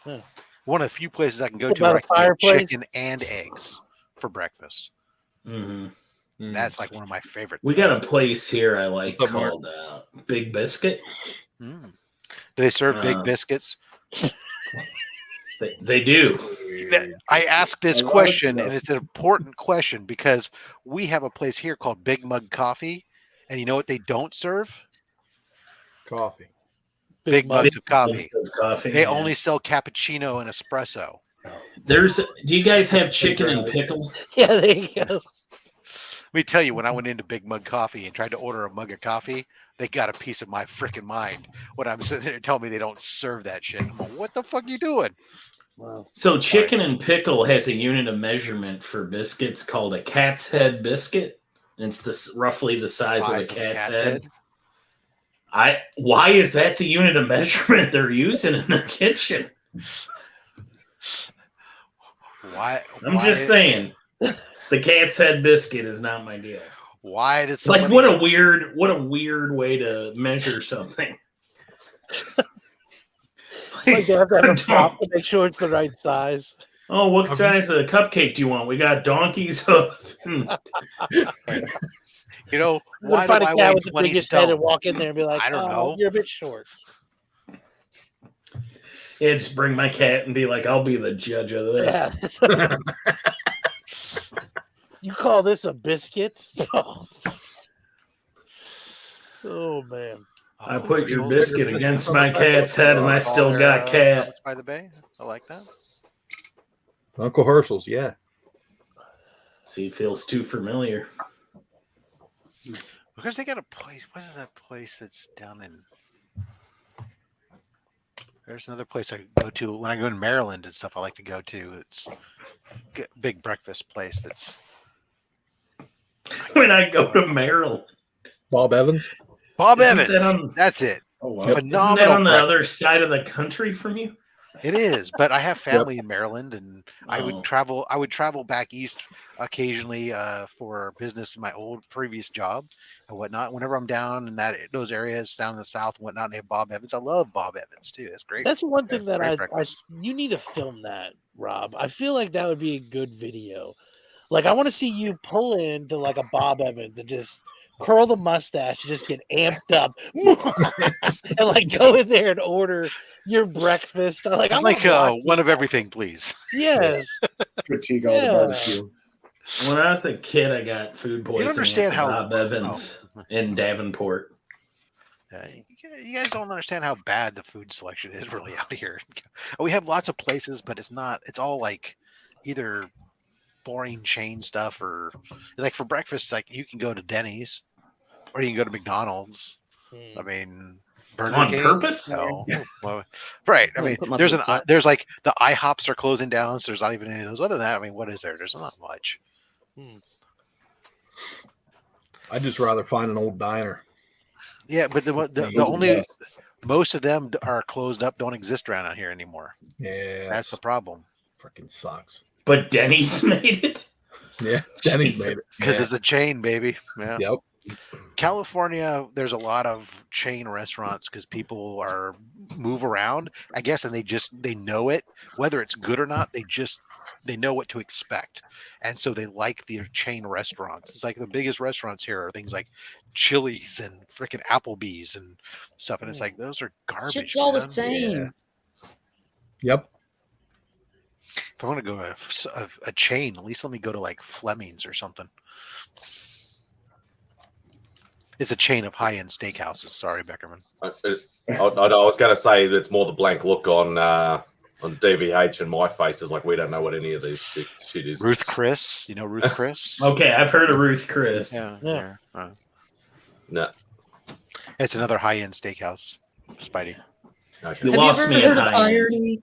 Yeah. One of the few places I can go to where I can get chicken and eggs for breakfast. Mm-hmm. That's like one of my favorite. We got a place here I like called Big Biscuit. Do they serve big biscuits? They do. I ask this question, and it's an important question because we have a place here called Big Mug Coffee, and you know what they don't serve? Coffee. Big mugs of coffee. Coffee. They only sell cappuccino and espresso. Do you guys have chicken and pickle? Yeah, there you go. Let me tell you, when I went into Big Mug Coffee and tried to order a mug of coffee, they got a piece of my freaking mind when I'm sitting there telling me they don't serve that shit. I'm like, what the fuck are you doing? Wow. So chicken and pickle has a unit of measurement for biscuits called a cat's head biscuit. And it's roughly the size of a cat's head. Why is that the unit of measurement they're using in their kitchen? I'm just saying. The cat's head biscuit is not my deal. Why does what a weird way to measure something? Like they have to have a prop to make sure it's the right size. Oh, what size of cupcake do you want? We got donkey's hoof. You know, why do I weigh 20 stone? And walk in there and be like, I don't know. You're a bit short. Yeah, just bring my cat and be like, I'll be the judge of this. Yeah. You call this a biscuit? Oh man. I put your biscuit against my cat's head and I still got cat. By the Bay. I like that. Uncle Herschel's, yeah. See, it feels too familiar. Because they got a place. What is that place that's down in? There's another place I go to when I go in Maryland and stuff. I like to go to. It's a big breakfast place. That's when I go to Maryland. Bob Evans. That's it. Oh wow! Phenomenal. Isn't that on the other side of the country from you? It is, but I have family in Maryland, and I would travel. I would travel back east occasionally for business in my previous job and whatnot. Whenever I'm down in those areas down in the south and whatnot, they have Bob Evans. I love Bob Evans too. That's great. That's one thing that you need to film that, Rob. I feel like that would be a good video. Like I want to see you pull into like a Bob Evans and just curl the mustache, just get amped up, and like go in there and order your breakfast. I'm like one of everything, please. Yes. Critique all the barbecue. When I was a kid, I got food poisoning. You understand how Bob Evans in Davenport. You guys don't understand how bad the food selection is really out here. We have lots of places, but it's not. It's all like either boring chain stuff or like for breakfast. Like you can go to Denny's or you can go to McDonald's. I mean. On purpose? No. Well, right. I mean, there's like the IHOPs are closing down, so there's not even any of those. Other than that, I mean, what is there? There's not much. I'd just rather find an old diner. Yeah, but the only most of them are closed up, don't exist around out here anymore. Yeah, that's the problem. Freaking sucks. But Denny's made it. Yeah, Denny's made it because it's a chain, baby. Yeah. Yep. California, there's a lot of chain restaurants because people move around, I guess, and they know it, whether it's good or not. They know what to expect, and so they like the chain restaurants. It's like the biggest restaurants here are things like Chili's and freaking Applebee's and stuff, and it's like those are garbage. Shit's all the same. Yep. If I want to go to a chain, at least let me go to like Fleming's or something. It's a chain of high-end steakhouses. Sorry, Beckerman. I was going to say it's more the blank look on DVH, and my face is like we don't know what any of these shit is. Ruth Chris, you know Ruth Chris? Okay, I've heard of Ruth Chris. Yeah. No. It's another high-end steakhouse, Spidey. Okay. You Have lost you me ever at heard of high end. irony?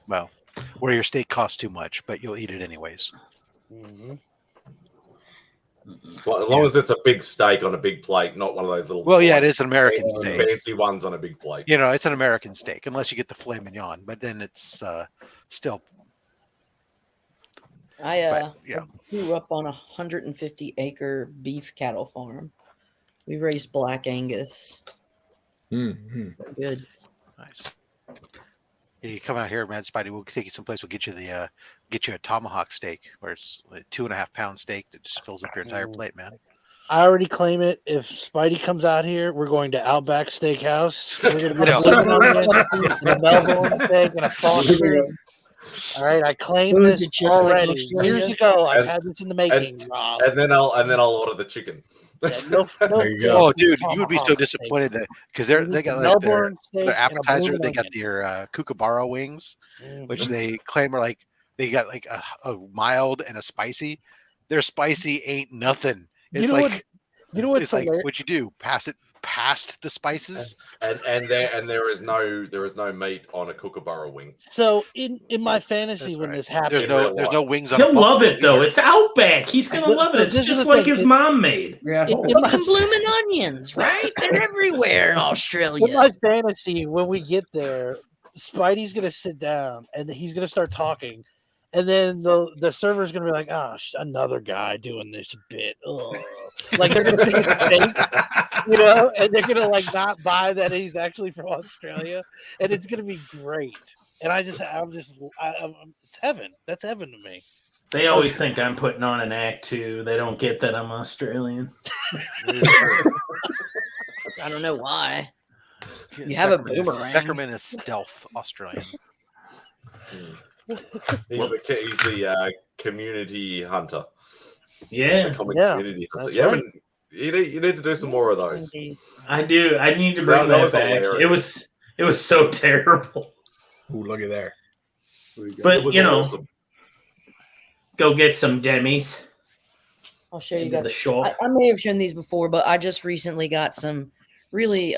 Well, where your steak costs too much, but you'll eat it anyways. Mm-hmm. Well, as long as it's a big steak on a big plate, not one of those little. Well, yeah, it is an American steak. Fancy ones on a big plate. You know, it's an American steak, unless you get the filet mignon, but then it's still. I grew up on a 150-acre beef cattle farm. We raised Black Angus. Mm-hmm. Good. Nice. Yeah, you come out here, man, Spidey. We'll take you someplace. We'll get you a tomahawk steak, where it's a 2.5 pound steak that just fills up your entire plate, man. I already claim it. If Spidey comes out here, we're going to Outback Steakhouse. We're going to get a Melbourne steak and a Foster. All right, I claim Who's this it, Chick already. Australia? Years ago, I've And- had this in the making, Rob. And then I'll order the chicken. Yeah, no, There you go. Oh, dude, you would be so tomahawk disappointed steak. that because they got like Melbourne steak their and a appetizer. blue They got onion. their kookaburra wings, Mhm. which they claim are like they got like a mild and a spicy. Their spicy ain't nothing. It's You know like what? You know what's it's like hilarious? what you do? Pass it past the spices. And there is no meat on a kookaburra wing. So in my fantasy, That's when right. this happened, There's no wings on. He'll a love buffalo it though. either. It's Outback. He's gonna But- love so it. It's this is just the like thing, his it- mom made. Yeah. in my, Fucking blooming onions, right? They're everywhere in in Australia. my fantasy, when we get there, Spidey's gonna sit down and he's gonna start talking, and then the server's gonna be like, "Oh, another guy doing this bit." Ugh. Like they're gonna think it's fake, you know, and they're gonna like not buy that he's actually from Australia, and it's gonna be great. And it's heaven. That's heaven to me. They always think I'm putting on an act too. They don't get that I'm Australian. I don't know why. You have a Beckerman is- boomerang. Beckerman is stealth Australian. He's the community hunter. Yeah, The comic Yeah, community hunter. that's Yeah, right. you need to do some more of those. I do. I need to bring That that, was back. hilarious. It was so terrible. Ooh, look at there. But It was you know, awesome. go get some demis. I'll show you Into guys. the shop. I may have shown these before, but I just recently got some really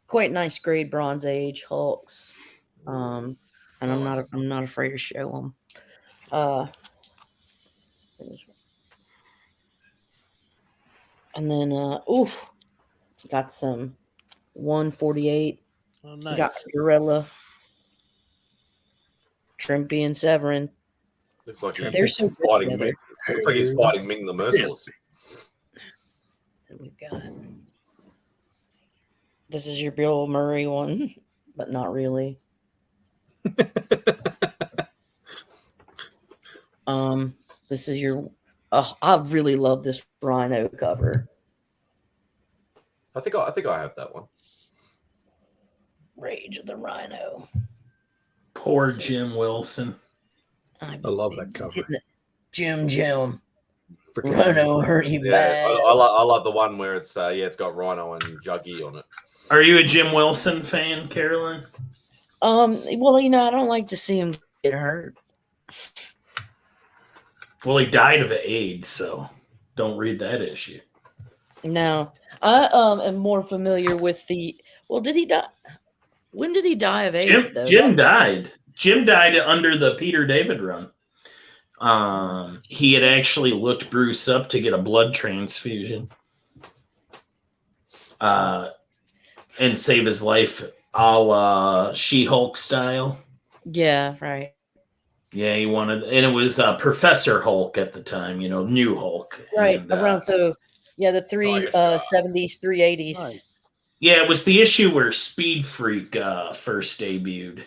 quite nice grade Bronze Age Hulks. And I'm not afraid to show them. And then got some 148. Oh, Got nice. Gorilla, Trimpy, and Severin. Looks like They're he's so good fighting together. Ming. Looks like he's fighting Ming the Merciless. And we've got this is your Bill Murray one, but not really. This is your. I really love this Rhino cover. I think I have that one. Rage of the Rhino. Poor Jim Wilson. I love that cover. Jim. Freaking Rhino hurt you Yeah, bad. I love the one where it's it's got Rhino and Juggy on it. Are you a Jim Wilson fan, Carolyn? Well, I don't like to see him get hurt. Well, he died of AIDS, so don't read that issue. No, I am more familiar with the. Well, did he die? When did he die of AIDS? Though Jim died. Jim died under the Peter David run. He had actually looked Bruce up to get a blood transfusion, and save his life, a la She-Hulk style. Yeah, right. Yeah, he wanted, and it was Professor Hulk at the time. New Hulk. Right And, around the Tiger Shroud. 70s, 380s. Nice. Yeah, it was the issue where Speed Freak first debuted.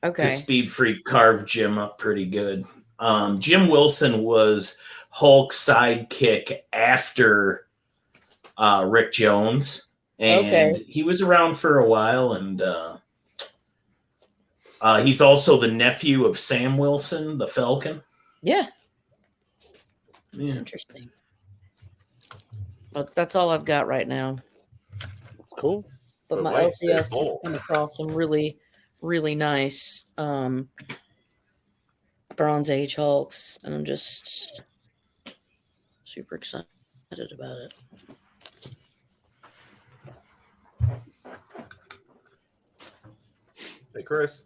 Okay. Because Speed Freak carved Jim up pretty good. Jim Wilson was Hulk's sidekick after Rick Jones, and he was around for a while, and he's also the nephew of Sam Wilson, the Falcon. Yeah. It's interesting. But that's all I've got right now. That's cool. But my LCS has come across some really, really nice Bronze Age Hulks, and I'm just super excited about it. Hey, Chris.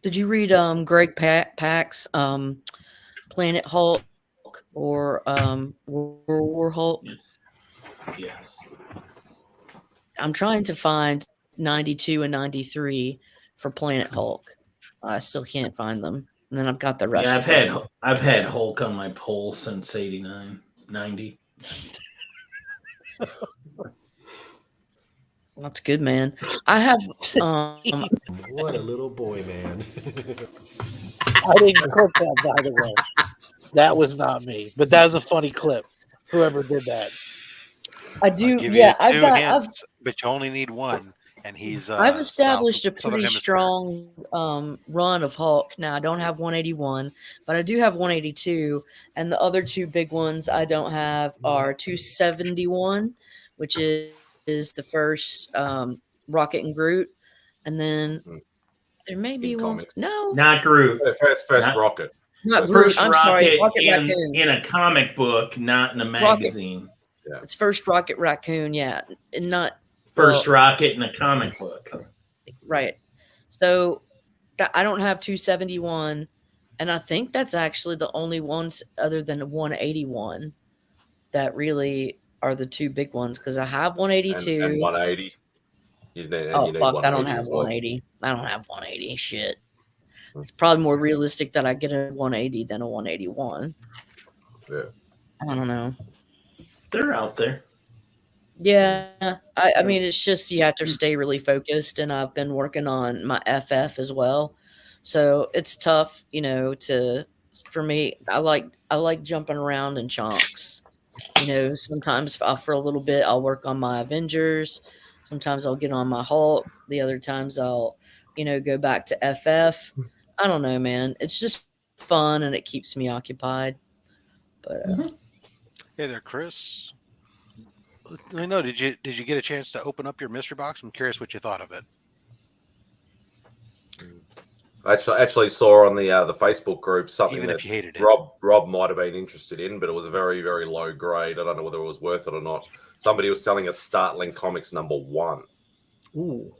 Did you read Greg Pak's Planet Hulk or World War Hulk? Yes. I'm trying to find 92 and 93 for Planet Hulk. I still can't find them. And then I've got the rest. Yeah, I've had Hulk on my poll since 89, 90. That's good, man. I have what a little boy, man. I didn't clip that, by the way. That was not me, but that was a funny clip. Whoever did that. I do. Give Yeah, you two hints, but you only need one, and he's. I've established a pretty strong run of Hulk. Now I don't have 181, but I do have 182, and the other two big ones I don't have are 271, which is the first Rocket and Groot, and then there may be one. Comics. No, not Groot. First Rocket. Not Groot. I'm sorry, Rocket Raccoon. In a comic book, not in a magazine. Yeah. It's first Rocket Raccoon, yeah, and not first Rocket in a comic book. Right. So I don't have 271, and I think that's actually the only ones other than 181 that really are the two big ones, because I have 182 and 180. Fuck! I don't have 180. I don't have 180. Shit. It's probably more realistic that I get a 180 than a 181. Yeah. I don't know. They're out there. Yeah, I mean, it's just you have to stay really focused, and I've been working on my FF as well, so it's tough, for me. I like jumping around in chunks. Sometimes for a little bit I'll work on my Avengers. Sometimes I'll get on my Hulk. The other times I'll, go back to FF. I don't know, man. It's just fun and it keeps me occupied. But hey there, Chris. I know. Did you get a chance to open up your mystery box? I'm curious what you thought of it. I actually saw on the Facebook group something Even that if you hated it. Rob might have been interested in, but it was a very, very low grade. I don't know whether it was worth it or not. Somebody was selling a Startling Comics #1. Ooh.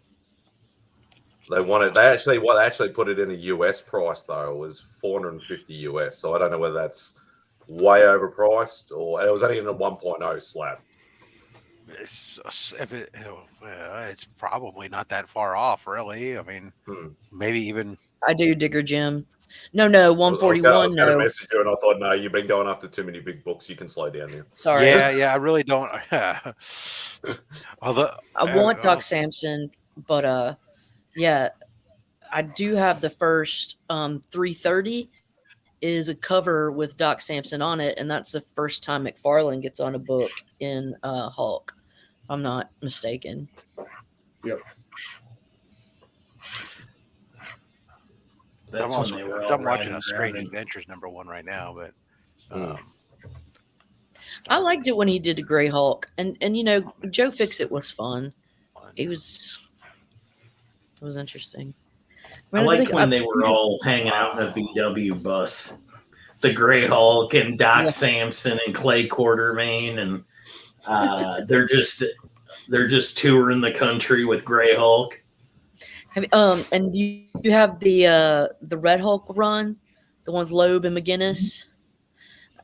They actually put it in a US price though. It was $450 US. So I don't know whether that's way overpriced or it was only in a 1.0 slab. It's probably not that far off, really. I mean, maybe even. I do, Digger Jim. No, 141. I was going to message you, and I thought, no, you've been going after too many big books. You can slow down here. Sorry. Yeah, I really don't. Although I want Doc Samson, but yeah, I do have the first 330 is a cover with Doc Samson on it, and that's the first time McFarlane gets on a book in Hulk. If I'm not mistaken. Yep. I'm watching a Strange Adventures #1 right now, but I liked it when he did the Gray Hulk, and Joe Fixit was fun. It was interesting. I liked when they were all hanging out in a VW bus. The Gray Hulk and Doc Samson and Clay Quartermain, and they're just touring the country with Gray Hulk. And you have the Red Hulk run, the ones Loeb and McGinnis.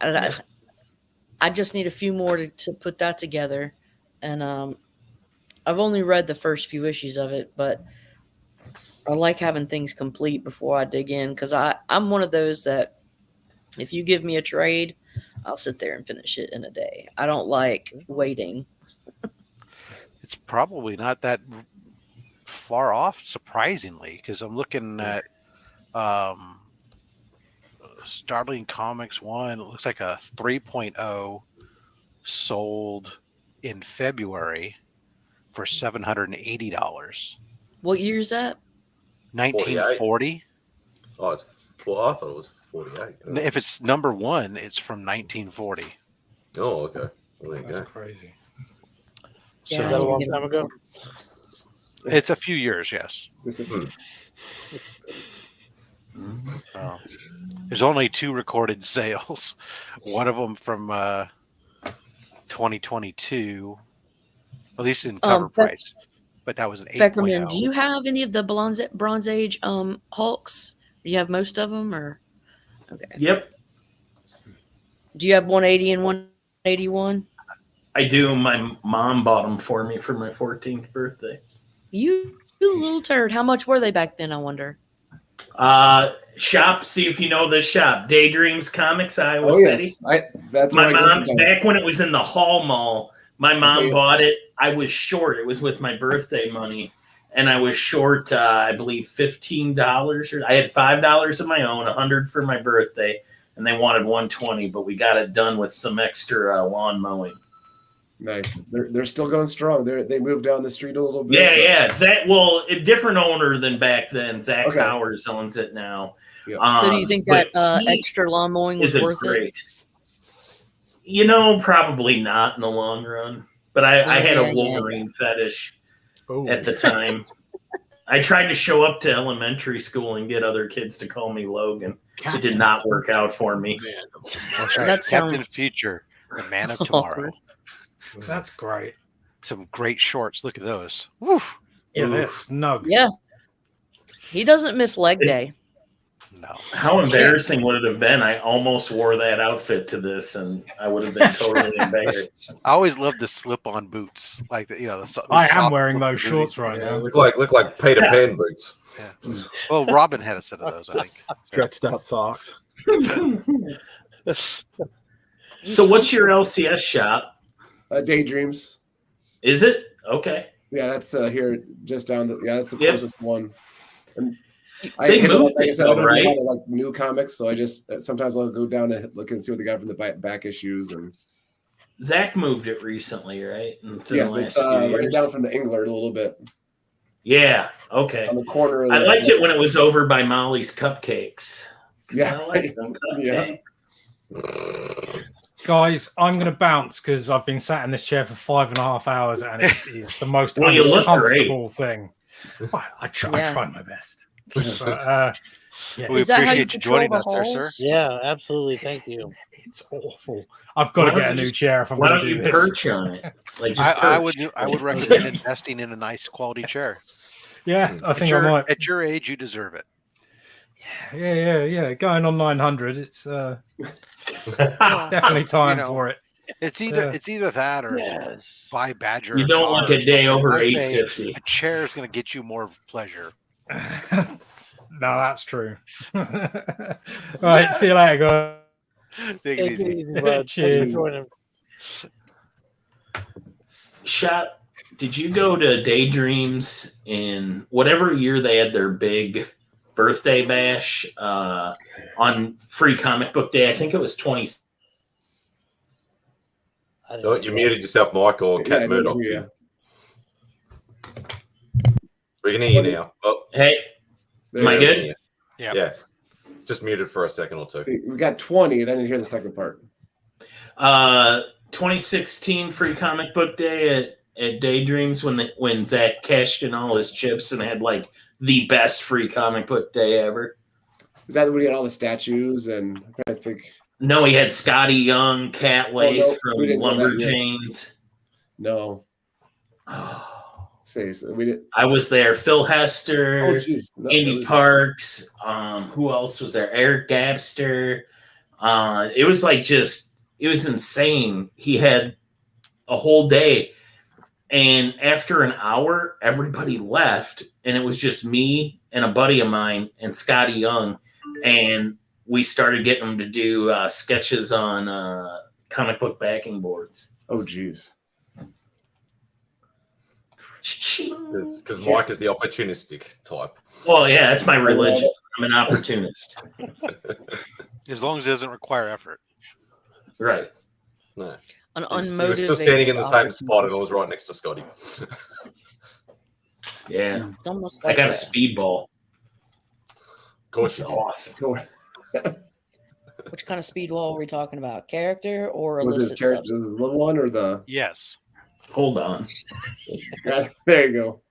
I just need a few more to put that together, and I've only read the first few issues of it, but I like having things complete before I dig in, because I'm one of those that if you give me a trade, I'll sit there and finish it in a day. I don't like waiting. It's probably not that far off, surprisingly, because I'm looking at Startling Comics 1, it looks like a 3.0 sold in February for $780. What year is that? 1940. Oh, it's four. I thought it was 48. Oh. If it's number 1, it's from 1940. Oh, okay. Well, there you That's go. crazy. Yeah, Is that a long time ago? It's a few years, yes. There's only 2 recorded sales. One of them from 2022, at least in cover price. But that was an 8.0. Beckerman, do you have any of the Bronze Age Hulks? Do you have most of them, or okay? Yep, Do you have 180 and 181? I do. My mom bought them for me for my 14th birthday. You little turd. How much were they back then, I wonder? Shop, see if you know this shop. Daydreams Comics, Iowa City. That's my where I go mom, sometimes. back when it was in the Hall Mall, my mom So- bought it. I was short. It was with my birthday money. And I was short, I believe, $15. Or I had $5 of my own, $100 for my birthday, and they wanted $120, but we got it done with some extra lawn mowing. Nice. They're still going strong. They moved down the street a little bit. Yeah, but- yeah. Zach, well, a different owner than back then. Zach Okay. Powers owns it now. Yeah. So do you think but that he extra lawn mowing was isn't worth it? great. You know, probably not in the long run. But I had a Wolverine fetish at the time. I tried to show up to elementary school and get other kids to call me Logan. It did not work out for me. That's right. That Captain sounds Future, the Man of Tomorrow. That's great. Some great shorts. Look at those. Woo. Yeah, they're snug. Yeah. He doesn't miss leg day. No. How embarrassing would it have been? I almost wore that outfit to this, and I would have been totally embarrassed. I always loved the slip-on boots, like the I am soft wearing those boots. shorts right now. Look like Peter Pan boots. Yeah. Well, Robin had a set of those, I think. Stretched out socks. So what's your LCS shop? Daydreams. Is it? Okay. Yeah, that's here just down the. Yeah, that's the Yep. closest one. And They moved like I it, said, I though, don't read right? a lot of like new comics, so I just sometimes I'll go down and look and see what they got from the back issues. And Zach moved it recently, right? Within yes, the it's last few right years. down from the Engler a little bit Yeah. Okay. on the corner. Of I the, liked it when it was over by Molly's Cupcakes. Yeah, I like them yeah. cupcakes. Guys, I'm going to bounce because I've been sat in this chair for 5.5 hours and it is the most Well, you look uncomfortable thing. Well, I try Yeah. my best. But, yeah, We Is that how you appreciate you patrol joining the us there, sir. halls? Yeah, absolutely. Thank you. it's awful. I've got to Why get don't a you new just- chair if I'm Why going don't to do you this. perch on it? Like just I perch. would recommend investing in a nice quality chair. Yeah, I think I might. At your age, you deserve it. Yeah. Going on 900. It's definitely time You know, for it. It's either that or buy Badger. You a don't car look or a day something. over I say 850. A chair is going to get you more pleasure. No, that's true. All right, see you later, guys. Take it easy. bud. Thanks for Cheers. joining. Shot. Did you go to Daydreams in whatever year they had their big birthday bash on Free Comic Book Day? I think it was 20. Oh, you muted yourself, Mike, or Yeah, I Cat didn't Murdoch. hear you. We can hear you now. Oh, Hey, am I yeah, good? we can hear Yeah. you. Yeah. Just muted for a second or two. See, we got 20. Then you hear the second part. 2016 Free Comic Book Day at Daydreams when Zach cashed in all his chips and had like the best Free Comic Book Day ever. Is that when you had all the statues? And I'm trying to think. No, he had Scotty Young, Cat Lace no, from we didn't go that year. Lumberjanes. No. Oh, Say so we did. I was there. Phil Oh, Hester, jeez. No, Andy was- Parks. Who else was there? Eric Gabster. It was like it was insane. He had a whole day. And after an hour, everybody left. And it was just me and a buddy of mine and Scotty Young. And we started getting them to do sketches on comic book backing boards. Oh, jeez. Because Mike is the opportunistic type. Well, yeah, that's my religion. I'm an opportunist. As long as it doesn't require effort. Right. No. An He was unmotivated. still standing in the same spot and I was right next to Scotty. Yeah. It's almost I like got a speedball. Of course you It's did. awesome. Which kind of speed wall are we talking about? Character or Was his illicit character substance? was his little one or the? Yes. Hold on. There you go.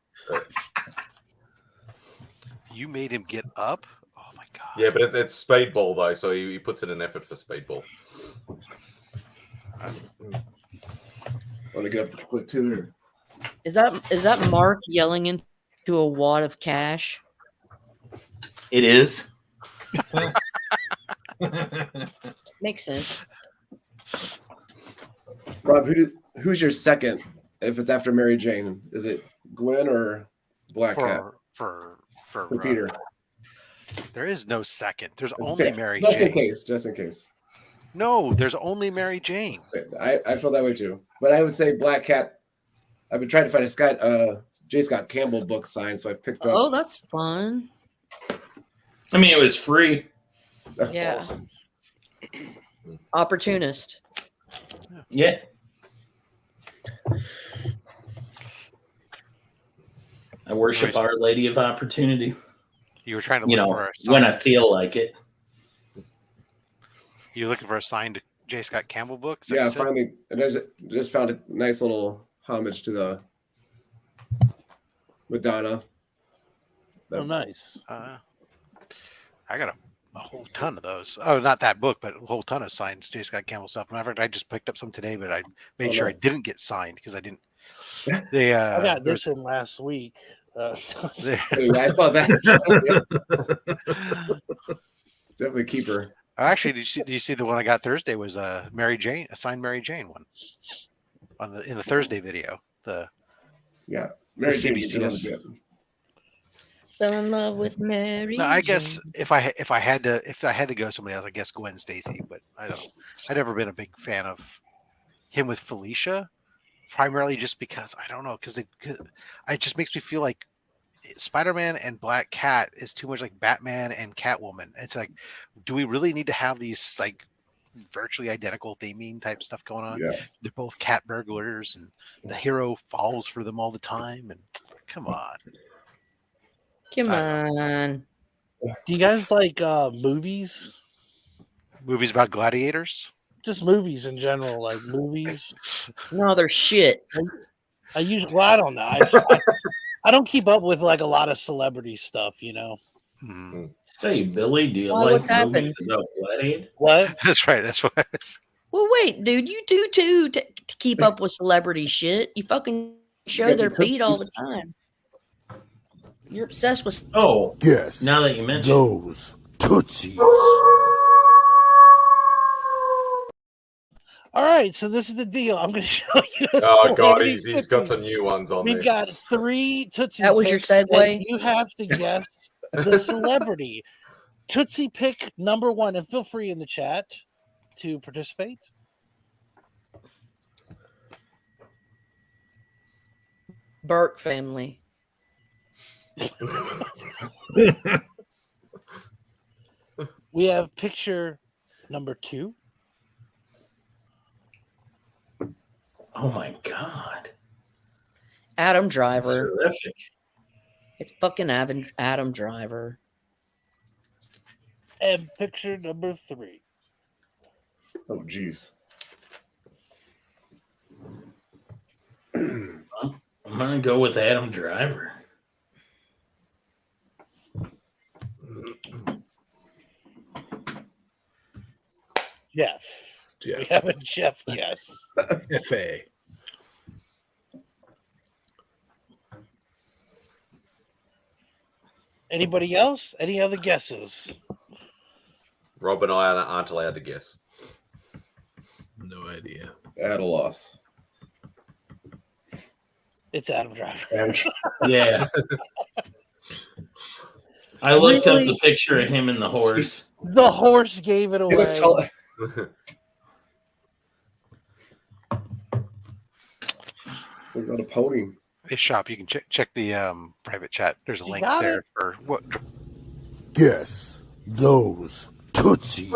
You made him get up? Oh my god. Yeah, but it's speedball though, so he puts in an effort for speedball. Want to get up quick too? Is that Mark yelling into a wad of cash? It is. Makes sense. Rob, who's your second? If it's after Mary Jane, is it Gwen or Black Cat? For Peter. There is no second. There's only Say- Mary just Jane. Just in case. No, there's only Mary Jane. I feel that way too. But I would say Black Cat. I've been trying to find a J. Scott Campbell book signed, so I picked up. Oh, that's fun. I mean, it was free. That's Yeah. awesome. Opportunist. Yeah. I worship Our Lady of Opportunity. You were trying to look for a sign. When I feel like it. You're looking for a signed J. Scott Campbell book? Is that Yeah, what you said? finally, and I just found a nice little homage to the Madonna. Oh, nice. I got a whole ton of those. Oh, not that book, but a whole ton of signed J. Scott Campbell stuff. Matter of fact, I just picked up some today, but I made sure nice. I didn't get signed because I didn't. They I got this in last week. Hey, I saw that. Definitely keep her. Actually, did you see the one I got Thursday was Mary Jane, a signed Mary Jane one in the Thursday video. Yeah, Mary Jane. CBCS. Fell in love with Mary. No, I guess Jane. if I had to go somebody else, I guess Gwen Stacy. But I've never been a big fan of him with Felicia, primarily just because I don't know, because it just makes me feel like Spider-Man and Black Cat is too much like Batman and Catwoman. It's like, do we really need to have these like virtually identical theming type stuff going on? Yeah. They're both cat burglars, and the hero falls for them all the time. And come on. Come on. Do you guys like movies? Movies about gladiators? Just movies in general, like movies. No, they're shit. I usually, well, I don't know. I don't keep up with like a lot of celebrity stuff, you know. Hmm. Say, Billy, do you Why, like what's happened? movies about gladiator? What? That's right. That's what I was. Well, wait, dude, you do too to keep up with celebrity shit. You fucking show Get their your feet all the Tootsies. time. You're obsessed with. Oh, Yes. now that you mention Those Tootsies. All right, so this is the deal. I'm going to show you. Oh god, celebrity he's got Tootsies. some new ones on We've there. got 3 Tootsie That was your Picks, and segue? you have to guess the celebrity. Tootsie Pick number 1, and feel free in the chat to participate. Burke family. We have picture number 2. Oh my god. Adam That's Driver. terrific. It's fucking Adam Driver. And picture number 3. Oh, jeez. I'm gonna go with Adam Driver. Jeff. We have a Jeff guess. FA. Anybody else? Any other guesses? Rob and I aren't allowed to guess. No idea. At a loss. It's Adam Driver. Yeah. I looked up Really? the picture of him and the horse. The horse gave it He away. looks tall. He's on a pony. Hey, shop. You can check the private chat. There's a You link got there it? for what. Guess those Tootsies.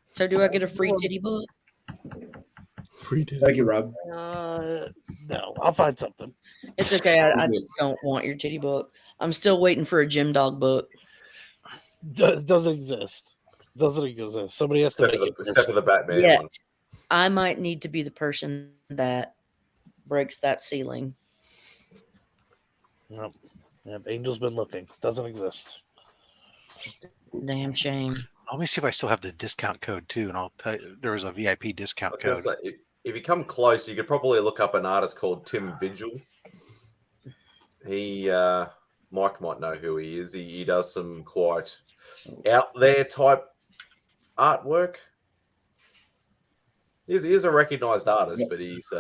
So do I get a free titty book? Free titty. Thank you, Rob. No, I'll find something. It's okay. I don't want your titty book. I'm still waiting for a gym dog book. Doesn't exist. Doesn't exist. Somebody has to Except, make for it. the, except for the Batman Yeah. one. I might need to be the person that breaks that ceiling. Nope. Yep, Angel's been looking. Doesn't exist. Damn shame. Let me see if I still have the discount code too, and I'll tell you there was a VIP I discount was gonna code. say, if you come close, you could probably look up an artist called Tim Vigil. He, Mike might know who he is. He does some quite out there type artwork. He's a recognized artist, but he's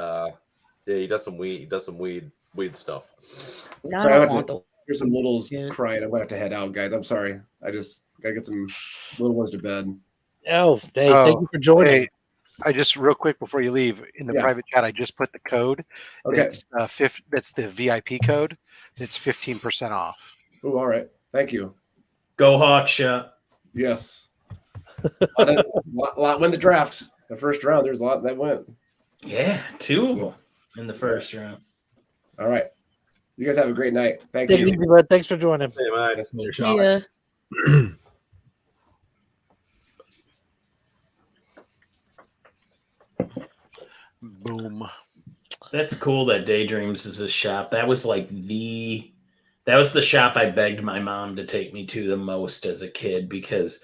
he does some weird stuff. No, I Sorry, I don't have want to the hear some littles Yeah. crying. I'm gonna have to head out, guys. I'm sorry. I just gotta get some little ones to bed. Oh, hey, thank you for joining. Hey, I just real quick before you leave in the Yeah. private chat, I just put the code. Okay. That's the VIP code. That's 15% off. Oh, all right. Thank you. Go Hawk Shot. Yes. lot win the draft. The first round, there's a lot that went. Yeah, 2 of them in the first round. All right. You guys have a great night. Thank Take it you. easy, bud. Thanks for joining. Hey, mate. Yes. Yeah. Boom. That's cool that Daydreams is a shop. That was the shop I begged my mom to take me to the most as a kid because,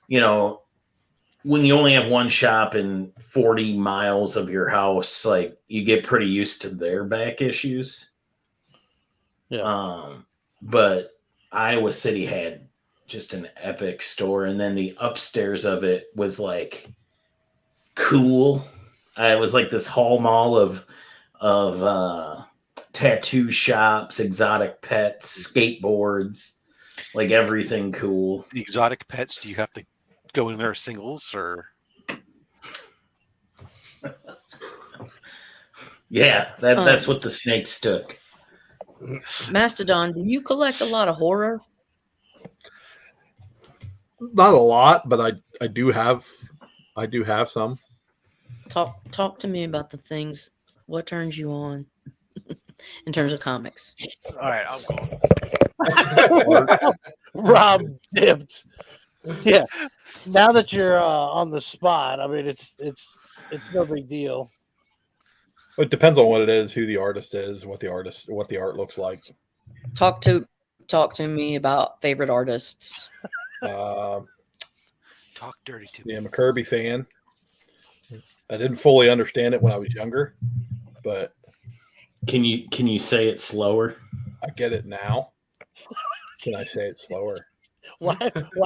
you know, when you only have one shop in 40 miles of your house, like you get pretty used to their back issues. Yeah. But Iowa City had just an epic store, and then the upstairs of it was like cool. It was like this hall mall of tattoo shops, exotic pets, skateboards, like everything cool. The exotic pets, do you have to go in there singles or? Yeah, that's what the snakes took. Mastodon, do you collect a lot of horror? Not a lot, but I do have some. Talk to me about the things. What turns you on in terms of comics? All right, I'll go. Rob dipped. Yeah. Now that you're on the spot, I mean, it's no big deal. It depends on what it is, who the artist is, what the art looks like. Talk to me about favorite artists. Talk dirty to me. Yeah, I'm a Kirby fan. I didn't fully understand it when I was younger, but Can you say it slower? I get it now. Can I say it slower? Why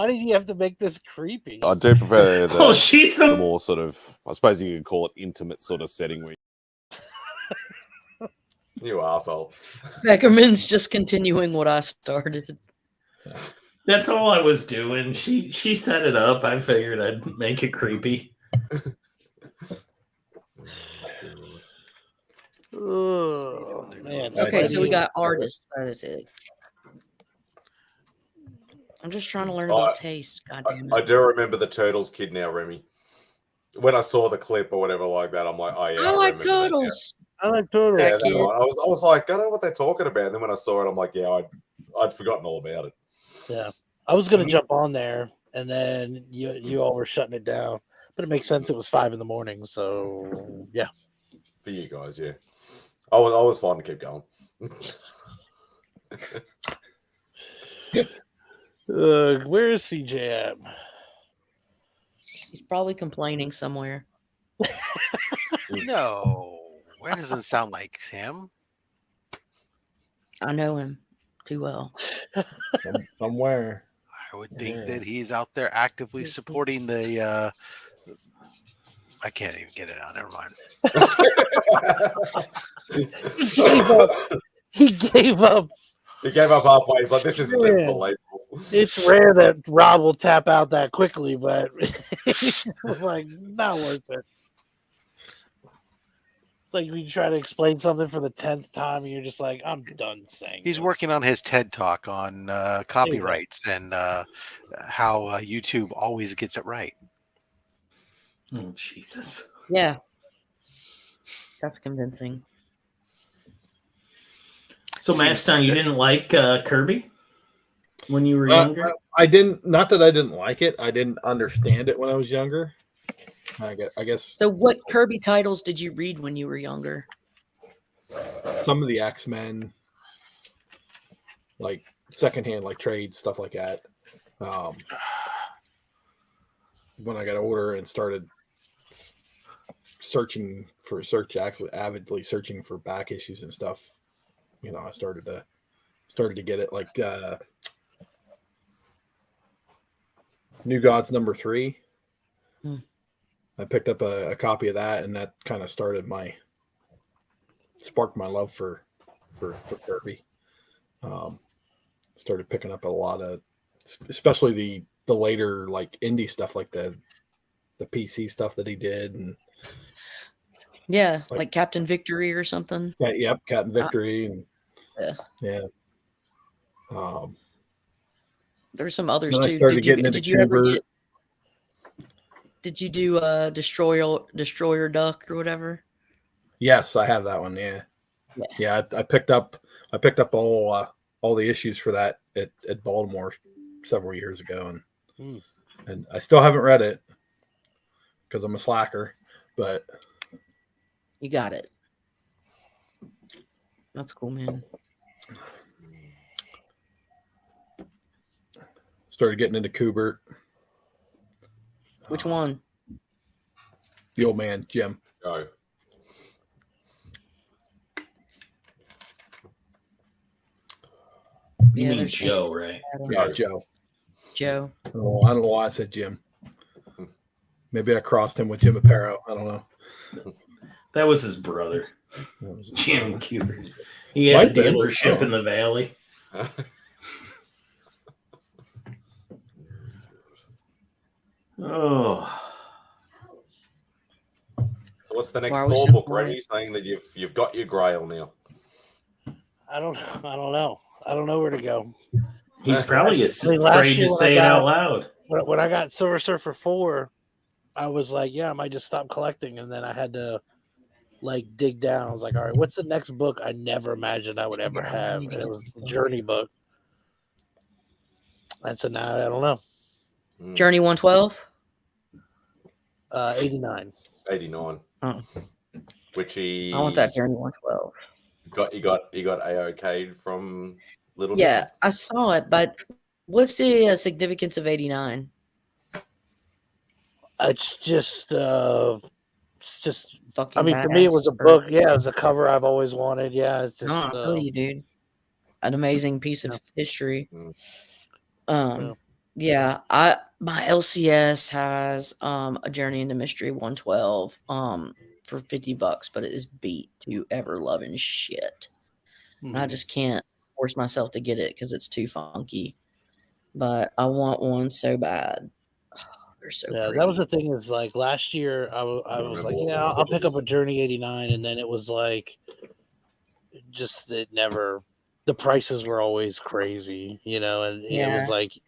did you have to make this creepy? I do prefer the, Oh, she's the the more sort of, I suppose you could call it intimate sort of setting where You asshole. Beckerman's just continuing what I started. That's all I was doing. She set it up. I figured I'd make it creepy. Oh, man. Okay, so we got artists. That is it. I'm just trying to learn about taste. God damn it. I do remember the Turtles kid now, Remy. When I saw the clip or whatever like that, I'm like, oh yeah, I like remember that now. turtles. I like turtles. Yeah, That that kid. one. I was like, I don't know what they're talking about. And then when I saw it, I'm like, yeah, I'd forgotten all about it. Yeah. I was gonna jump on there, and then you all were shutting it down. But it makes sense. It was 5 a.m. So yeah. For you guys, yeah. I was fine to keep going. Where is CJ at? He's probably complaining somewhere. No, that doesn't sound like him. I know him too well. Somewhere. I would think that he's out there actively supporting the. I can't even get it out. Never mind. He gave up. He gave up halfway. He's like, this isn't Man. believable. It's rare that Rob will tap out that quickly, but he was like, not worth it. It's like when you try to explain something for the 10th time, and you're just like, I'm done saying. He's this. working on his TED talk on copyrights and how YouTube always gets it right. Oh, Jesus. Yeah. That's convincing. So, Maston, you didn't like Kirby when you were younger? I didn't. Not that I didn't like it. I didn't understand it when I was younger. I guess. So, what Kirby titles did you read when you were younger? Some of the X-Men, like secondhand, like trade stuff like that. When I got older and started actually avidly searching for back issues and stuff, I started to get it, like New Gods #3. I picked up a copy of that, and that kind of sparked my love for Kirby. Started picking up a lot of, especially the later like indie stuff, like the PC stuff that he did, and yeah, like Captain Victory or something. Yeah, yep, Captain Victory, and yeah. There's some others then too. I started getting into Kubert. Did you do Destroyer Duck or whatever? Yes, I have that one. Yeah. I picked up all the issues for that at Baltimore several years ago, and I still haven't read it because I'm a slacker, but you got it. That's cool, man. Started getting into Kubert. Which one? The old man, Jim. Oh. You mean Joe, right? Yeah, Joe. Joe. Oh, I don't know why I said Jim. Maybe I crossed him with Jim Aparo. I don't know. That was his brother, Jim Kubert. He had a dealership in the Valley. Oh. So what's the next Thor book, Remy? Saying that you've got your Grail now. I don't know. I don't know where to go. He's probably afraid to say it out loud. When I got Silver Surfer 4, I was like, yeah, I might just stop collecting, and then I had to like dig down. I was like, all right, what's the next book I never imagined I would ever have? And it was the Journey book. And so now I don't know. Journey 112? 89. 89. Oh. Which he I want that Journey 112. You got AOK'd from Little Yeah, Nicky? I saw it, but what's the significance of 89? It's just fucking. I mean, for me, it was a book. Yeah, it was a cover I've always wanted. Yeah, it's just. No, I feel you, dude. An amazing piece of history. Yeah, my LCS has a Journey into Mystery 112 for $50, but it is beat to ever loving shit. And I just can't force myself to get it because it's too funky. But I want one so bad. Oh, they're so pretty. That was the thing. Is like last year, I was like, yeah, I'll pick up a Journey 89, and then it was like, just it never. The prices were always crazy, and it was like,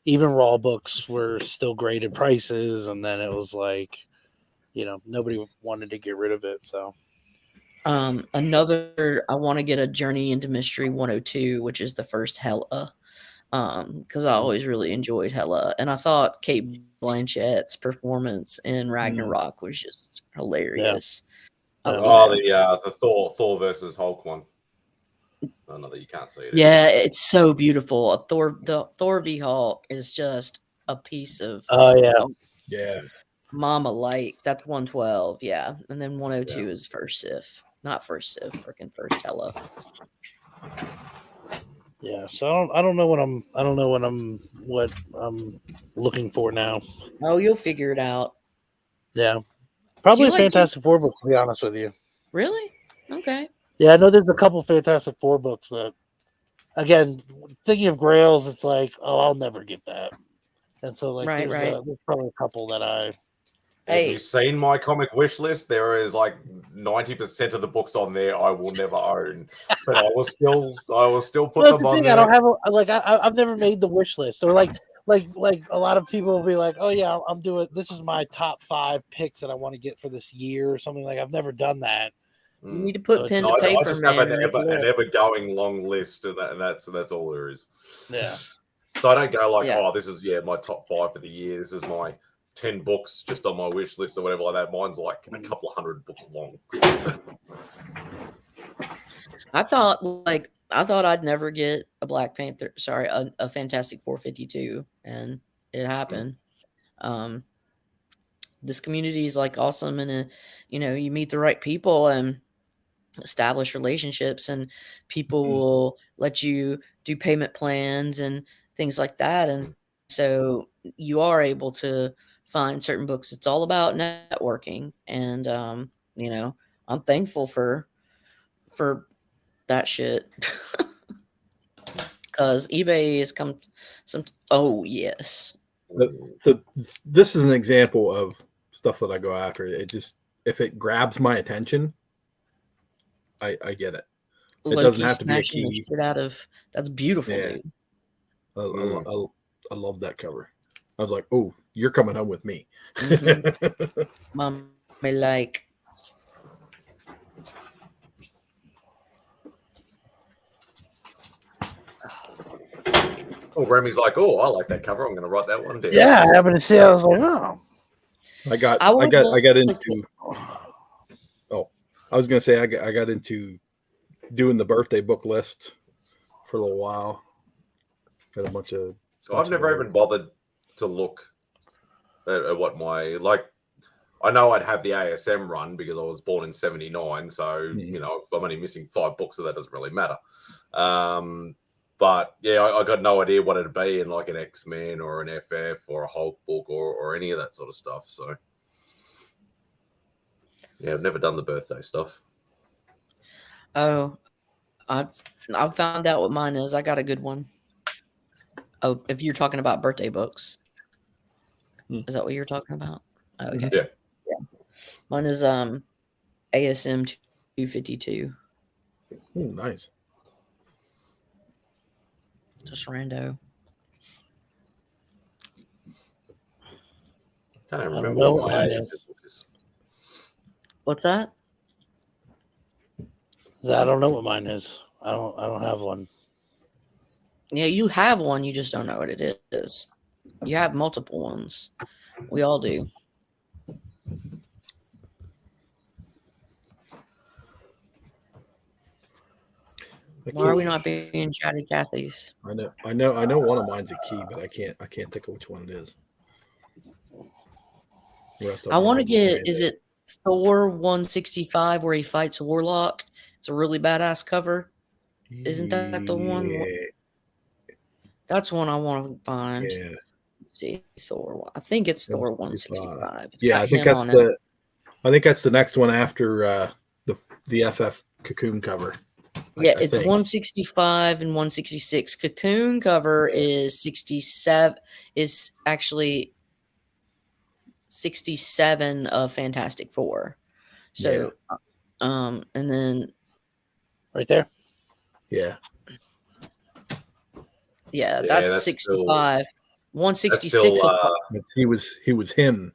even raw books were still graded prices, and then it was like, nobody wanted to get rid of it. So, another, I want to get a Journey into Mystery 102, which is the first Hela, because I always really enjoyed Hela, and I thought Kate Blanchett's performance in Ragnarok was just hilarious. The Thor versus Hulk one. Oh, no, that you can't see it. Yeah, it's so beautiful. The Thor v Hulk is just a piece of. Oh yeah. Mama Light. That's 112. Yeah, and then 102 is First Sif, not First Sif, freaking First Hela. Yeah, so I don't know what I'm looking for now. Oh, you'll figure it out. Yeah, probably a Fantastic Four book, to be honest with you. Really? Okay. Yeah, I know there's a couple Fantastic Four books that, again, thinking of Grails, it's like, oh, I'll never get that. And so, like, there's probably a couple that Have you seen my comic wish list? There is like 90% of the books on there I will never own, but I will still put them on there. I don't have I've never made the wish list, or like a lot of people will be like, oh yeah, I'm doing this is my top 5 picks that I want to get for this year or something. Like I've never done that. You need to put pen to paper, I just have an ever going long list, and that's all there is. Yeah. So I don't go like, oh, this is my top 5 for the year. This is my 10 books just on my wish list or whatever like that. Mine's like a couple of hundred books long. I thought I'd never get a Black Panther, a Fantastic 452, and it happened. This community is like awesome, and you meet the right people and establish relationships, and people will let you do payment plans and things like that, and so you are able to find certain books. It's all about networking, and I'm thankful for that shit, because eBay has come oh yes. So this is an example of stuff that I go after. It just, if it grabs my attention, I get it. It doesn't have to be a key. That's beautiful, dude. I love that cover. I was like, oh, you're coming home with me. Mom may like. Oh, Remy's like, oh, I like that cover. I'm going to write that one down. Yeah, I happened to see. I was like, oh. I got into. Oh, I was going to say I got into doing the birthday book list for a little while. Got a bunch of. So I've never even bothered to look at what I know I'd have the ASM run because I was born in 79. So, if I'm only missing 5 books, so that doesn't really matter. But yeah, I got no idea what it'd be in like an X-Men or an FF or a Hulk book or any of that sort of stuff. So yeah, I've never done the birthday stuff. Oh, I found out what mine is. I got a good one. Oh, if you're talking about birthday books, is that what you're talking about? Oh, okay. Yeah. Mine is ASM 252. Oh, nice. Just rando. I don't remember what my ASM book is. What's that? I don't know what mine is. I don't have one. Yeah, you have one. You just don't know what it is. You have multiple ones. We all do. Why are we not being chatty Cathy's? I know one of mine's a key, but I can't think of which one it is. I want to get, is it Thor 165 where he fights Warlock? It's a really badass cover. Isn't that the one? That's one I want to find. Yeah. Let's see, Thor. I think it's Thor 165. Yeah, I think that's the next one after the FF Cocoon cover. Yeah, it's 165 and 166. Cocoon cover is 67. Is actually 67 of Fantastic Four. So, and then right there. Yeah. Yeah, that's 65. 166. He was him.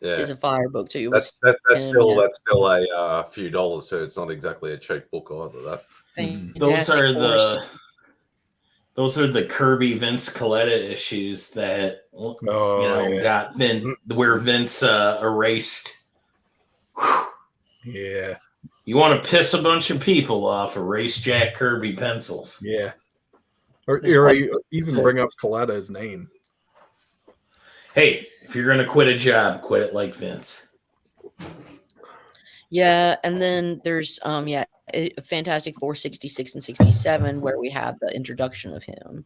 Yeah, is a fire book too. That's still a few dollars too. It's not exactly a cheap book either. That those are the Kirby Vince Coletta issues that got where Vince erased. Yeah, you want to piss a bunch of people off? Erase Jack Kirby pencils. Yeah, or even bring up Coletta's name. Hey, if you're gonna quit a job, quit it like Vince. Yeah, and then there's Fantastic Four 66 and 67 where we have the introduction of him.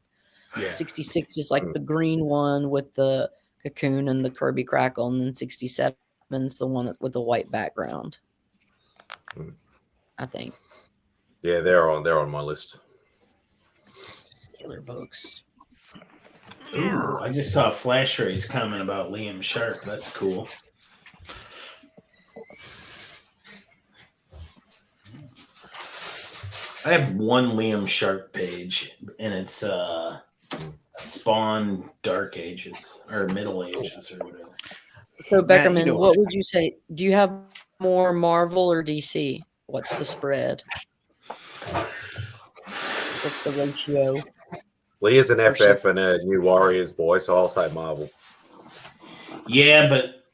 Yeah. 66 is like the green one with the cocoon and the Kirby crackle, and then 67 is the one with the white background. I think. Yeah, they're on my list. Killer books. Ooh, I just saw Flash Ray's comment about Liam Sharp. That's cool. I have one Liam Sharp page, and it's Spawn Dark Ages or Middle Ages or whatever. So Matt, Beckerman, you know what would you say? Do you have more Marvel or DC? What's the spread? What's the ratio? Lee is an FF and a New Warriors boy, so I'll say Marvel. Yeah, but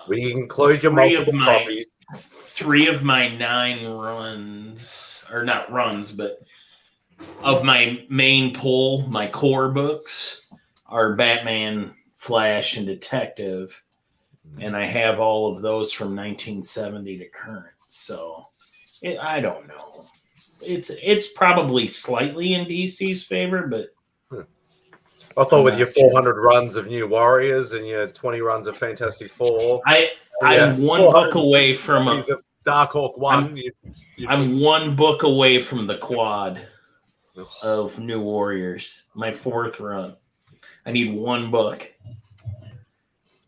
we include your multiple copies. 3 of my 9 runs, or not runs, but of my main pull, my core books are Batman, Flash, and Detective, and I have all of those from 1970 to current. So I don't know. It's probably slightly in DC's favor, but I thought with your 400 runs of New Warriors and your 20 runs of Fantastic Four, I'm one book away from a Dark Hawk 1. I'm one book away from the quad of New Warriors, my 4th run. I need one book.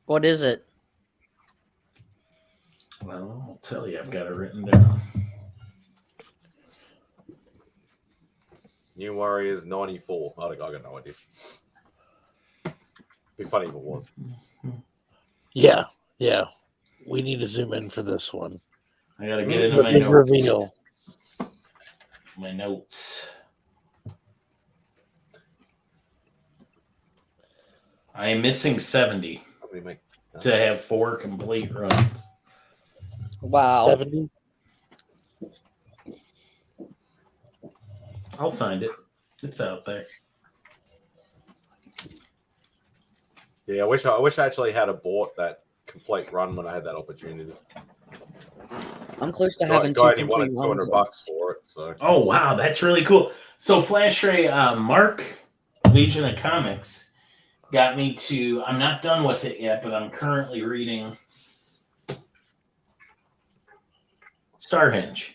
What is it? Well, I'll tell you. I've got it written down. New Warriors 94. I got no idea. Be funny if it was. Yeah. We need to zoom in for this one. I gotta get into my notes. Reveal. My notes. I am missing 70 to have 4 complete runs. Wow. 70? I'll find it. It's out there. Yeah, I wish I actually had bought that complete run when I had that opportunity. I'm close to having guy 2 wanted complete runs. $200 for it. So. Oh wow, that's really cool. So Flash Ray, Mark, Legion of Comics, got me to. I'm not done with it yet, but I'm currently reading Starhenge,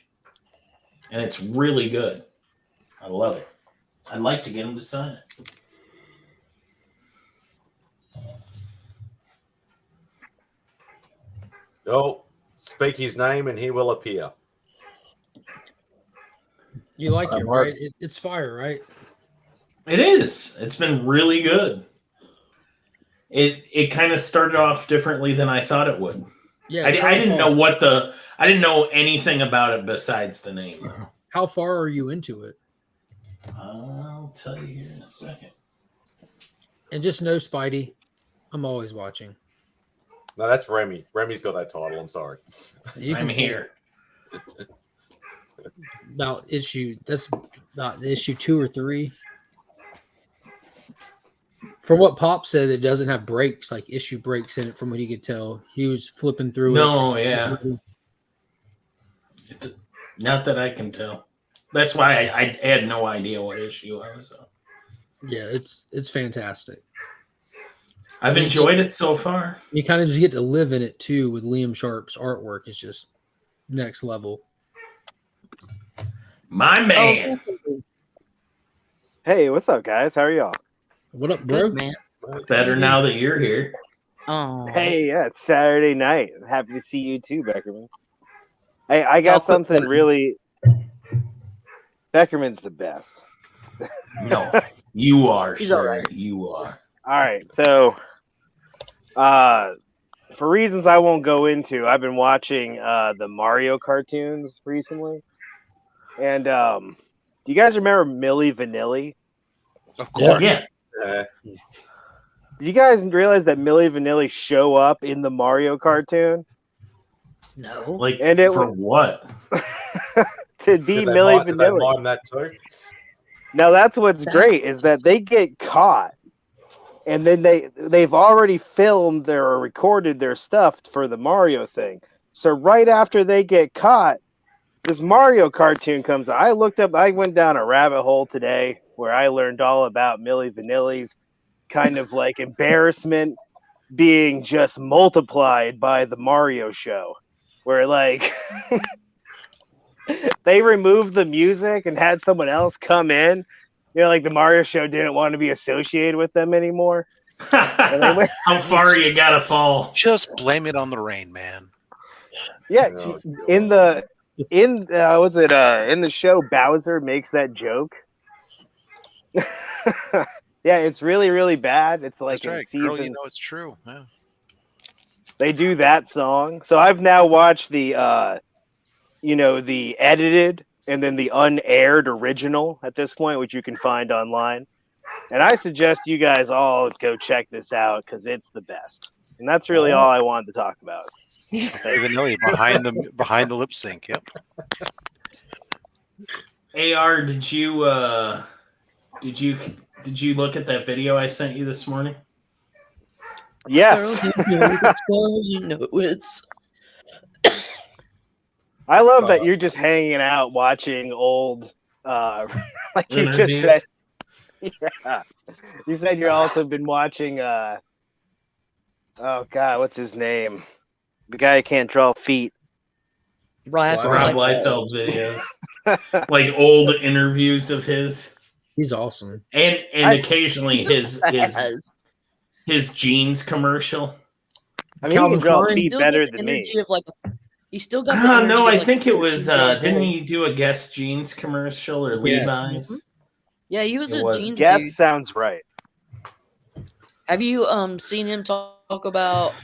and it's really good. I love it. I'd like to get him to sign it. Oh, speak his name and he will appear. You like it, right? It's fire, right? It is. It's been really good. It kind of started off differently than I thought it would. Yeah, I didn't know I didn't know anything about it besides the name. How far are you into it? I'll tell you here in a second. And just know, Spidey, I'm always watching. No, that's Remy. Remy's got that title. I'm sorry. I'm here. That's about issue 2 or 3. From what Pop said, it doesn't have breaks, like issue breaks in it. From what he could tell, he was flipping through. Yeah. Not that I can tell. That's why I had no idea what issue I was on. Yeah, it's fantastic. I've enjoyed it so far. You kind of just get to live in it too with Liam Sharp's artwork. It's just next level. My man. Hey, what's up, guys? How are y'all? What up, bro? Good, man. Better now that you're here. Oh. Hey, yeah, it's Saturday night. I'm happy to see you too, Beckerman. Hey, I got something really. Beckerman's the best. No, you are. He's sir. all right. You are. All right, so for reasons I won't go into, I've been watching the Mario cartoons recently. And do you guys remember Milli Vanilli? Of course. Yeah. Do you guys realize that Milli Vanilli show up in the Mario cartoon? No. Like, And it for what? To be Milli Did they Vanilli. mime that too? Now that's what's great is that they get caught, and then they've already filmed or recorded their stuff for the Mario thing. So right after they get caught, this Mario cartoon comes out. I went down a rabbit hole today where I learned all about Milli Vanilli's kind of like embarrassment being just multiplied by the Mario show, where like they removed the music and had someone else come in. You know, like the Mario show didn't want to be associated with them anymore. How far you gotta fall? Just blame it on the rain, man. Yeah, Oh, in the in in the show Bowser makes that joke. Yeah, it's really, really bad. It's like That's in right. season. Girl, you know it's true. Yeah. They do that song. So I've now watched the the edited and then the unaired original at this point, which you can find online. And I suggest you guys all go check this out because it's the best. And that's really all I wanted to talk about. Even though behind the lip sync. Yep. AR, did you look at that video I sent you this morning? Yes. You know it's. I love that you're just hanging out watching old like you just said. Yeah. You said you also been watching oh god, what's his name? The guy who can't draw feet. Rob Liefeld's videos. Like old interviews of his. He's awesome. And occasionally his jeans commercial. I mean, he can draw feet better than me. He still got the no, I of, think it was didn't he do a Guess Jeans commercial or Levi's? Mm-hmm. Yeah, he was a jeans Guess dude. sounds right. Have you seen him talk about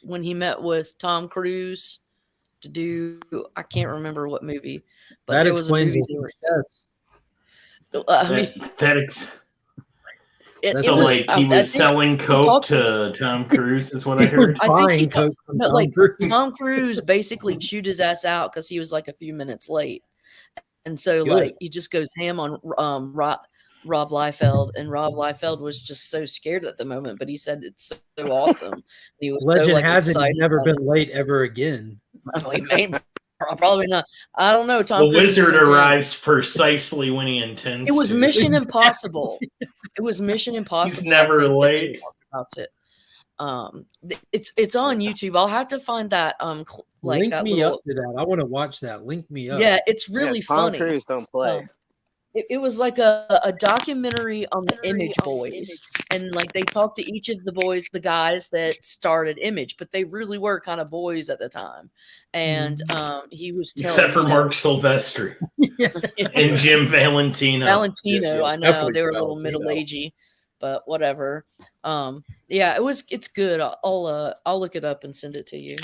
when he met with Tom Cruise to do I can't remember what movie, but that there was explains a his movie success. So like he was selling coke to Tom Cruise is what I heard. Tom Cruise basically chewed his ass out because he was like a few minutes late, and so like he just goes ham on Rob Liefeld, and Rob Liefeld was just so scared at the moment, but he said it's so awesome. He was Legend so, has it he's never been late ever again. Probably not. I don't know. Tom the Cruise wizard arrives precisely when he intends. It was to. Mission Impossible. It was Mission Impossible. He's never late. About it. It's on YouTube. I'll have to find that. Link that me up to that. I want to watch that. Link me up. Yeah, it's really funny. Tom Cruise don't play. It was like a documentary on the Image Boys, and like they talked to each of the guys that started Image, but they really were kind of boys at the time. And he was telling, except for Mark Silvestri and Jim Valentino. I know they were a little middle-agey, but whatever. Yeah, it's good. I'll look it up and send it to you.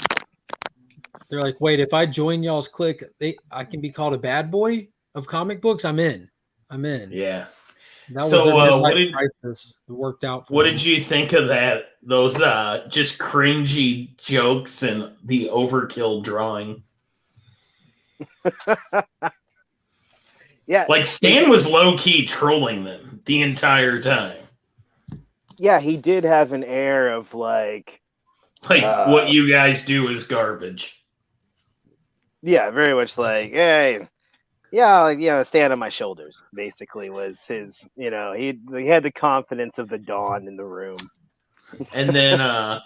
They're like, wait, if I join y'all's clique, I can be called a bad boy of comic books. I'm in. Yeah. That so it worked out. What did you think of that? Those just cringy jokes and the overkill drawing. Yeah, like Stan was low key trolling them the entire time. Yeah, he did have an air of like what you guys do is garbage. Yeah, very much like, hey. Yeah, like, stand on my shoulders, basically was his, he had the confidence of the dawn in the room. And then I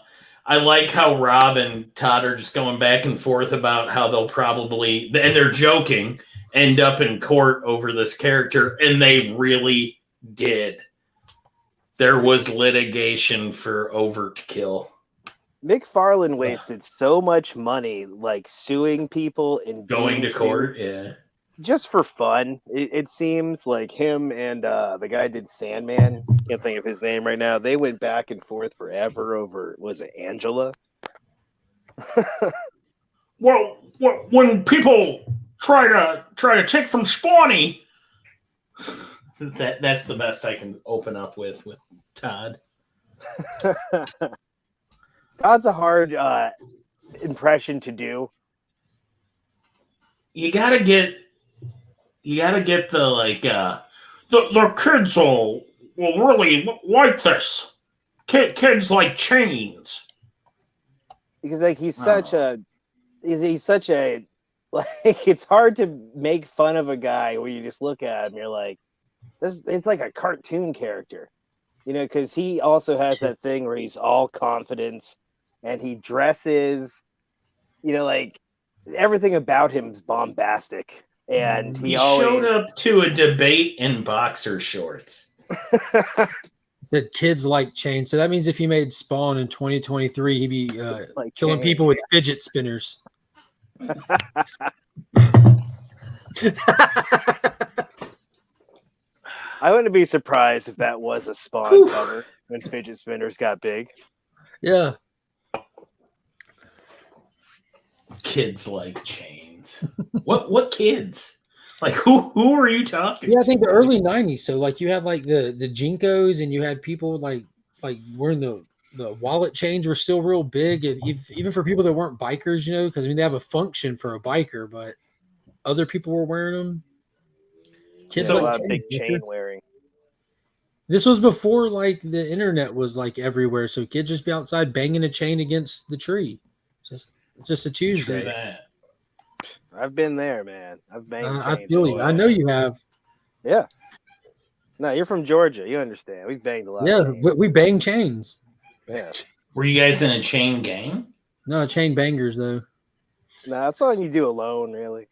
like how Rob and Todd are just going back and forth about how they'll probably, and they're joking, end up in court over this character, and they really did. There was litigation for overkill. McFarlane wasted so much money, like suing people and going to court, yeah. Just for fun, it seems like him and the guy did Sandman. Can't think of his name right now. They went back and forth forever over. Was it Angela? Well, when people try to take from Spawny, that's the best I can open up with Todd. Todd's a hard impression to do. You gotta get the the kids will really like this. Kids like chains. Because like he's such a like it's hard to make fun of a guy where you just look at him, you're like, this it's like a cartoon character. Because he also has that thing where he's all confidence and he dresses, like everything about him is bombastic. And he showed up to a debate in boxer shorts. Said kids like chains. So that means if he made Spawn in 2023, he'd be killing chains. people with fidget spinners. I wouldn't be surprised if that was a Spawn cover when fidget spinners got big. Yeah. Kids like chains. What kids? Like who are you talking? Yeah, I think the early '90s. So like you had like the Jinkos, and you had people like wearing the wallet chains were still real big, even for people that weren't bikers, you know, because I mean they have a function for a biker, but other people were wearing them. Kids a lot of big chain wearing. This was before like the internet was like everywhere, so kids just be outside banging a chain against the tree. It's just a Tuesday. I've been there, man. I've banged chains. I feel you. I know you have. Yeah. No, you're from Georgia. You understand. We've banged a lot. Yeah, we bang chains. Yeah. Were you guys in a chain gang? No, chain bangers though. No, that's something you do alone, really.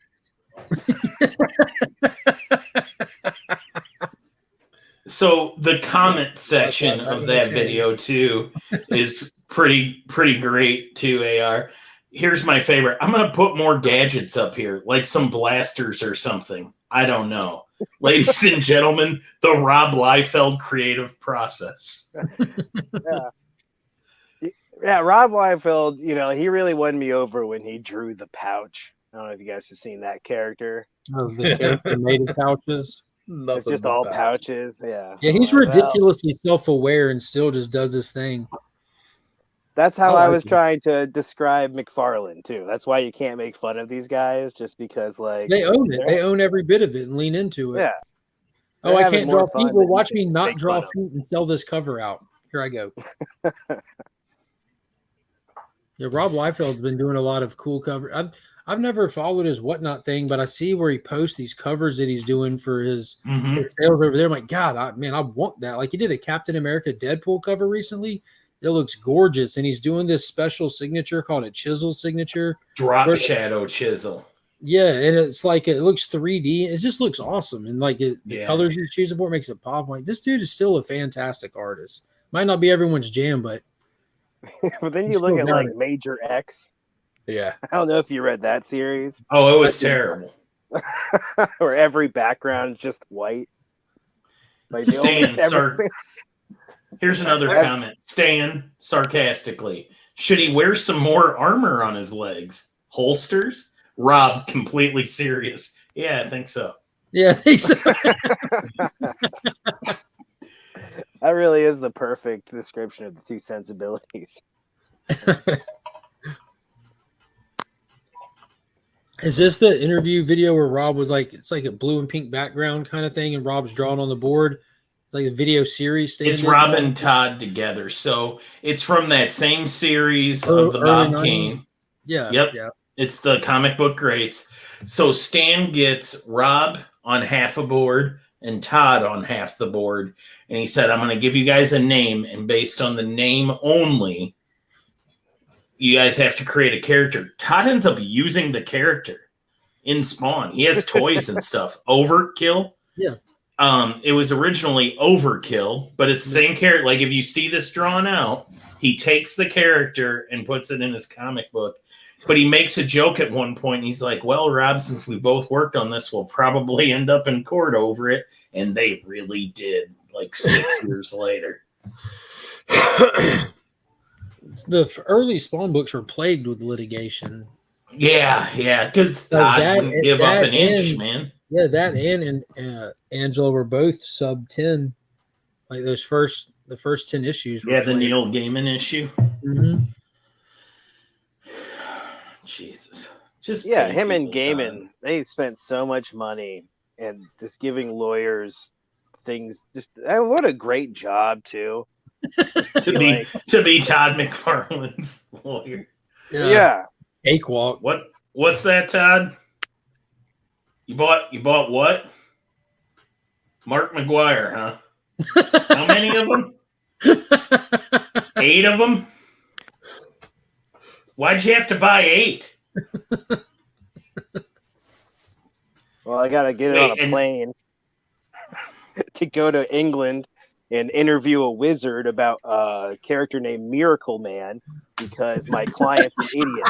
So the comment section of that video too is pretty great too, AR. Here's my favorite. I'm gonna put more gadgets up here, like some blasters or something. I don't know. Ladies and gentlemen, the Rob Liefeld creative process. Yeah, Rob Liefeld, you know, he really won me over when he drew the pouch. I don't know if you guys have seen that character. Oh, the made of pouches. It's just all pouches. Yeah. Yeah, he's ridiculously self-aware and still just does his thing. That's how I was trying to describe McFarlane too. That's why you can't make fun of these guys, just because like they own it. They own every bit of it and lean into it. Yeah. Oh, I can't draw feet. Well, watch me not draw feet and sell this cover out. Here I go. Yeah, Rob Liefeld's been doing a lot of cool cover. I've never followed his whatnot thing, but I see where he posts these covers that he's doing for his sales over there. I'm like, God, I want that. Like he did a Captain America Deadpool cover recently. It looks gorgeous, and he's doing this special signature called a chisel signature. Drop shadow chisel. Yeah, and it's like it looks 3D. It just looks awesome, and like the colors you're choosing for makes it pop. I'm like this dude is still a fantastic artist. Might not be everyone's jam, but but then you look at like Major X. Yeah, I don't know if you read that series. Oh, it was terrible. Where every background is just white. Like here's another comment. Stan, sarcastically, should he wear some more armor on his legs? Holsters? Rob, completely serious. Yeah, I think so. Yeah, I think so. That really is the perfect description of the two sensibilities. Is this the interview video where Rob was like, it's like a blue and pink background kind of thing, and Rob's drawing on the board? Like a video series. It's Rob and Todd together. So it's from that same series of the Bob Kane. Yeah. Yep. Yeah. It's the comic book greats. So Stan gets Rob on half a board and Todd on half the board. And he said, I'm going to give you guys a name. And based on the name only, you guys have to create a character. Todd ends up using the character in Spawn. He has toys and stuff. Overkill. Yeah. It was originally Overkill, but it's the same character. Like if you see this drawn out, he takes the character and puts it in his comic book. But he makes a joke at one point. He's like, well, Rob, since we both worked on this, we'll probably end up in court over it. And they really did, like 6 years later. The early Spawn books were plagued with litigation. Yeah, because Todd wouldn't give up an inch, man. Yeah, that and Angela were both sub 10. Like the first 10 issues. Yeah, the Neil Gaiman issue. Mm-hmm. Jesus. Him and Gaiman, they spent so much money and just giving lawyers things. What a great job too. to be Todd McFarlane's lawyer. Yeah. Cakewalk. What's that, Todd? You bought what? Mark McGuire, huh? How many of them? 8 of them? Why'd you have to buy 8? Well, I gotta get it on a plane to go to England and interview a wizard about a character named Miracle Man because my client's an idiot.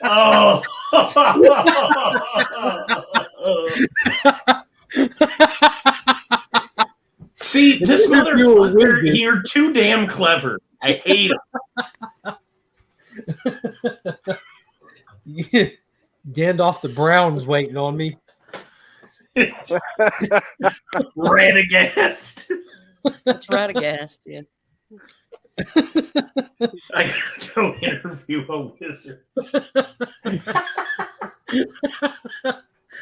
Oh. See, this motherfucker, you're too damn clever. I hate him. Gandalf the Brown's waiting on me. Radagast. It's Radagast, yeah. I gotta go interview a wizard.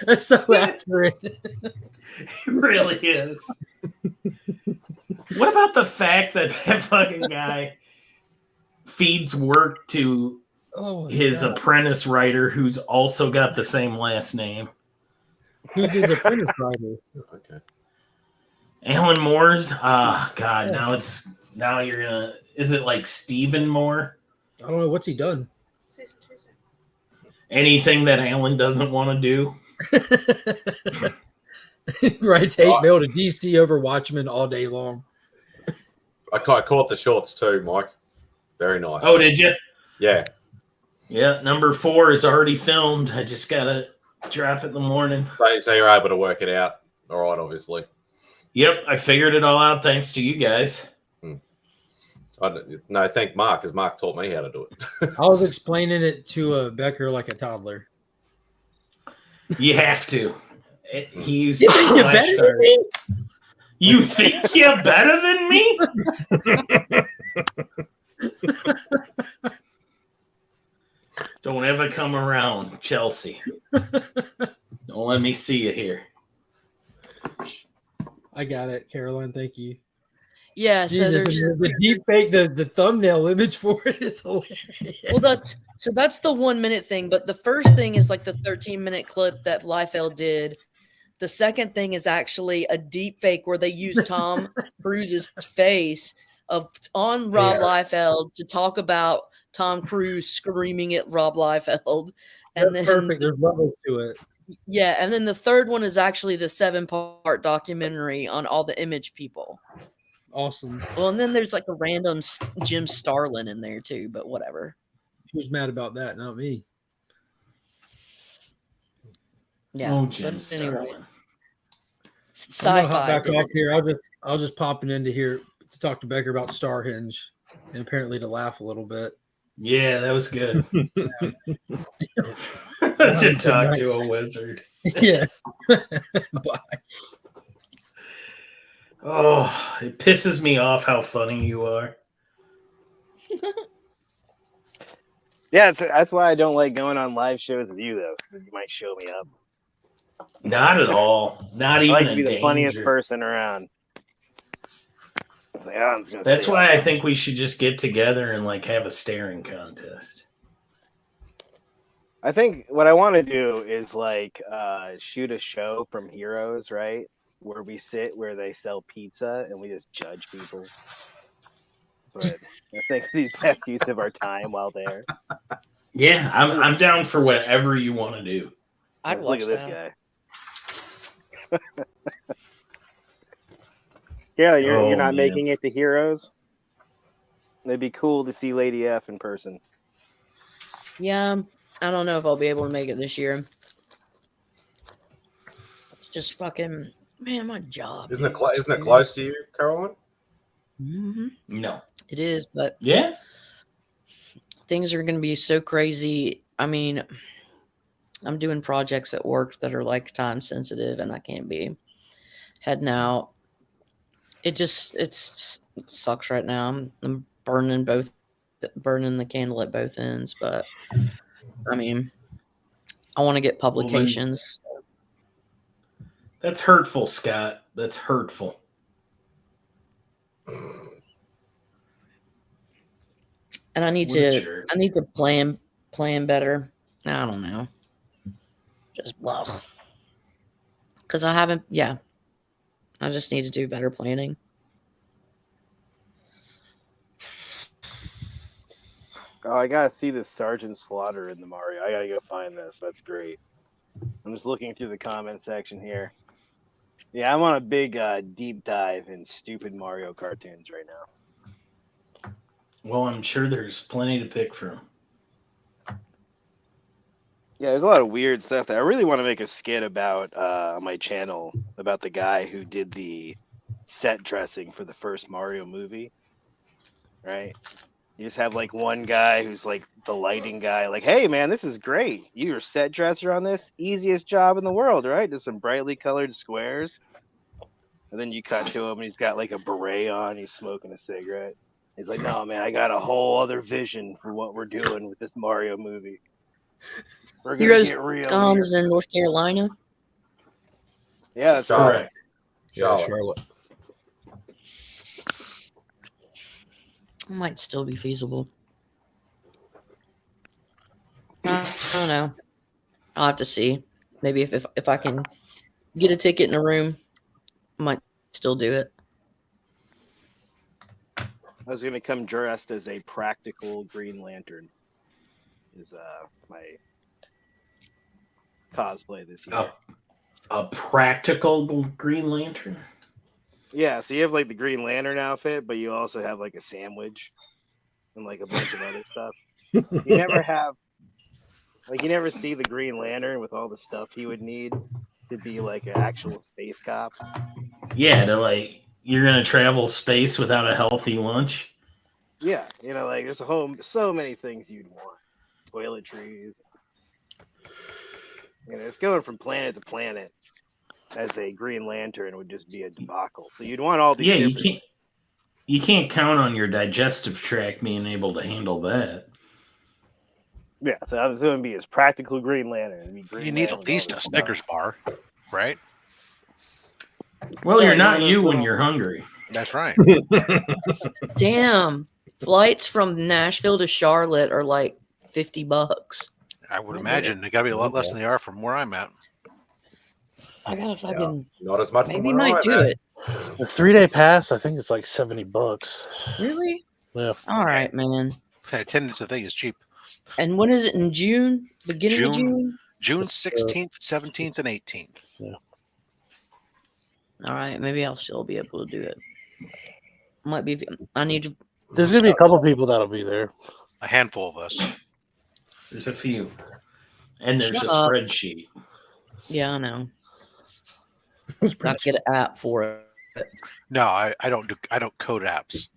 That's so accurate. It really is. What about the fact that that fucking guy feeds work to his apprentice writer who's also got the same last name? Who's his apprentice writer? Okay. Alan Moore's? Ah, God, now you're gonna. Is it like Stephen Moore? I don't know. What's he done? Anything that Alan doesn't want to do. Writes hate mail to DC over Watchmen all day long. I caught the shorts too, Mike. Very nice. Oh, did you? Yeah. Yeah, number 4 is already filmed. I just gotta drop it in the morning. So you're able to work it out. All right, obviously. Yep, I figured it all out thanks to you guys. No, thank Mark, because Mark taught me how to do it. I was explaining it to Becker like a toddler. You have to. He used You think you're better than me? You think you're better than me? Don't ever come around, Chelsea. Don't let me see you here. I got it, Caroline. Thank you. Yeah, Jesus, so there's the deep fake, the thumbnail image for it is hilarious. well, that's the 1 minute thing, but the first thing is like the 13-minute clip that Liefeld did. The second thing is actually a deep fake where they use Tom Cruise's face on Rob Liefeld to talk about Tom Cruise screaming at Rob Liefeld. And That's then perfect. There's levels to it. Yeah, and then the third one is actually the 7-part documentary on all the Image people. Awesome. Well, and then there's like a random Jim Starlin in there too, but whatever. Who's mad about that? Not me. Yeah. Oh, But anyways, I'm gonna hop sci-fi. back off here. I was just popping into here to talk to Becker about Starhenge, and apparently to laugh a little bit. Yeah, that was good. To talk to a wizard. Yeah. Bye. Oh, it pisses me off how funny you are. Yeah, that's why I don't like going on live shows with you, though, because you might show me up. Not at all. Not even I like to a be the danger. funniest person around. It's like, I'm just gonna That's stay why on. I think we should just get together and like have a staring contest. I think what I want to do is like shoot a show from Heroes, right? Where we sit, where they sell pizza, and we just judge people. That's what I think the best use of our time while there. Yeah, I'm down for whatever you want to do. I'd Look watch at this that. guy. Yeah, you're Oh, not man. making it to Heroes. It'd be cool to see Lady F in person. Yeah, I don't know if I'll be able to make it this year. It's just fucking my job. Isn't it close to you, Caroline? Mm-hmm. No. It is, but Yeah. things are going to be so crazy. I mean, I'm doing projects at work that are like time sensitive, and I can't be heading out. It sucks right now. I'm burning the candle at both ends, but I mean, I want to get publications. That's hurtful, Scott. That's hurtful. And I need to plan better. I don't know. Just blah. Because I haven't. Yeah. I just need to do better planning. Oh, I gotta see this Sergeant Slaughter in the Mario. I gotta go find this. That's great. I'm just looking through the comment section here. Yeah, I'm on a big deep dive in stupid Mario cartoons right now. Well, I'm sure there's plenty to pick from. Yeah, there's a lot of weird stuff that I really want to make a skit about on my channel about the guy who did the set dressing for the first Mario movie. Right? You just have like one guy who's like the lighting guy, like, hey man, this is great. You're a set dresser on this, easiest job in the world, right? Just some brightly colored squares. And then you cut to him and he's got like a beret on, he's smoking a cigarette. He's like, no man, I got a whole other vision for what we're doing with this Mario movie. We're gonna Heroes get real Cons here. in North Carolina. Yeah, that's Charlotte. Yeah, Charlotte. It might still be feasible. I don't know. I'll have to see. Maybe if I can get a ticket in a room, I might still do it. I was gonna come dressed as a practical Green Lantern. Is my cosplay this year. A practical Green Lantern? Yeah, so you have like the Green Lantern outfit, but you also have like a sandwich and like a bunch of other stuff. You never have, like, you never see the Green Lantern with all the stuff he would need to be like an actual space cop. Yeah, you're gonna travel space without a healthy lunch. Yeah, like there's so many things you'd want. Toiletries. It's going from planet to planet as a Green Lantern would just be a debacle. So you'd want all these. Yeah, you can't count on your digestive tract being able to handle that. Yeah, so I was going to be his practical Green Lantern. You need at least a Snickers bar, right? Well, you're not you when you're hungry. That's right. Damn. Flights from Nashville to Charlotte are like $50. I would imagine they got to be a lot less than they are from where I'm at. I gotta fucking not as much. Maybe might do it. The 3-day pass, I think it's like $70. Really? Yeah. All right, man. Attendance, I think, is cheap. And when is it in June? Beginning of June? June 16th, 17th, and 18th. Yeah. All right, maybe I'll still be able to do it. Might be. I need to. There's gonna be a couple people that'll be there. A handful of us. There's a few, and there's Shut a up. spreadsheet. Yeah, I know. Gotta get an app for it. No, I don't code apps.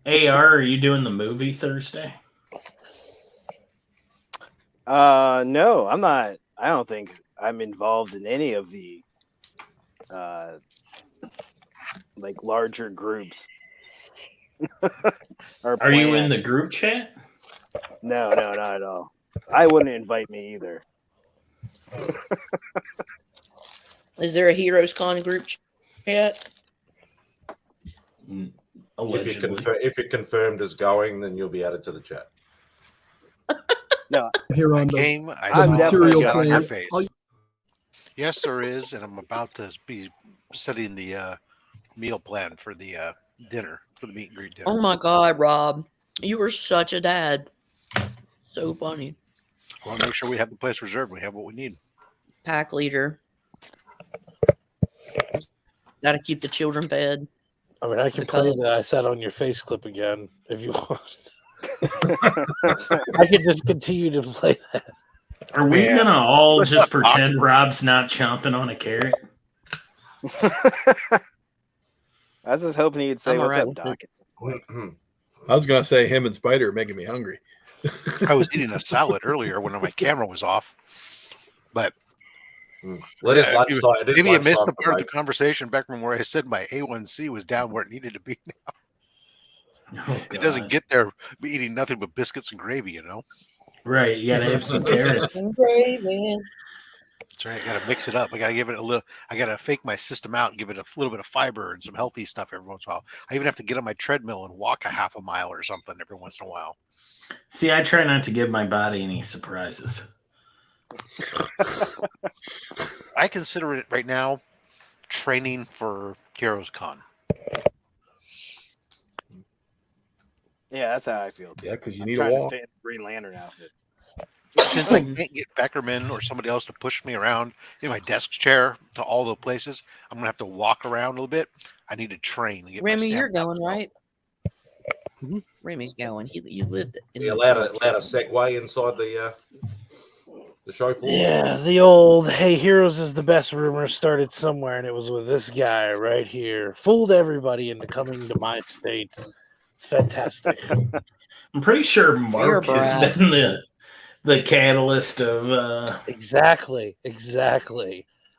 AR, are you doing the movie Thursday? No, I'm not. I don't think I'm involved in any of the like larger groups. Are you in the group chat? No, not at all. I wouldn't invite me either. Is there a Heroes Con group chat? If you're confirmed as going, then you'll be added to the chat. No, here on the game, I'm definitely on your face. Yes, there is, and I'm about to be setting the meal plan for the dinner, for the meet and greet dinner. Oh my God, Rob, you were such a dad. So funny. I want to make sure we have the place reserved. We have what we need. Pack leader. Got to keep the children fed. I mean, I can play that I said on your face clip again if you want. I can just continue to play that. Are we gonna all just pretend Rob's not chomping on a carrot? I was just hoping he'd say, "What's up, Doc?" I was gonna say him and Spider are making me hungry. I was eating a salad earlier when my camera was off, but maybe you missed the part of the conversation back from where I said my A1C was down where it needed to be now. Oh, it doesn't get there eating nothing but biscuits and gravy, you know. Right, you gotta have some carrots. Gravy. That's right. I gotta mix it up. I gotta give it a little. I gotta fake my system out and give it a little bit of fiber and some healthy stuff every once in a while. I even have to get on my treadmill and walk a half a mile or something every once in a while. See, I try not to give my body any surprises. I consider it right now training for Heroes Con. Yeah, that's how I feel. Yeah, because you I'm need trying a wall. to fit in the Green Lantern outfit. Since I can't get Beckerman or somebody else to push me around in my desk chair to all the places, I'm gonna have to walk around a little bit. I need to train. And get Remy, my you're stamina going, up. right? Remy's going. You lived in You allowed a segue inside the. the show floor. Yeah, the old "Hey, Heroes is the best" rumor started somewhere, and it was with this guy right here. Fooled everybody into coming to my state. It's fantastic. I'm pretty sure Mark has Brad. been the catalyst of. Exactly.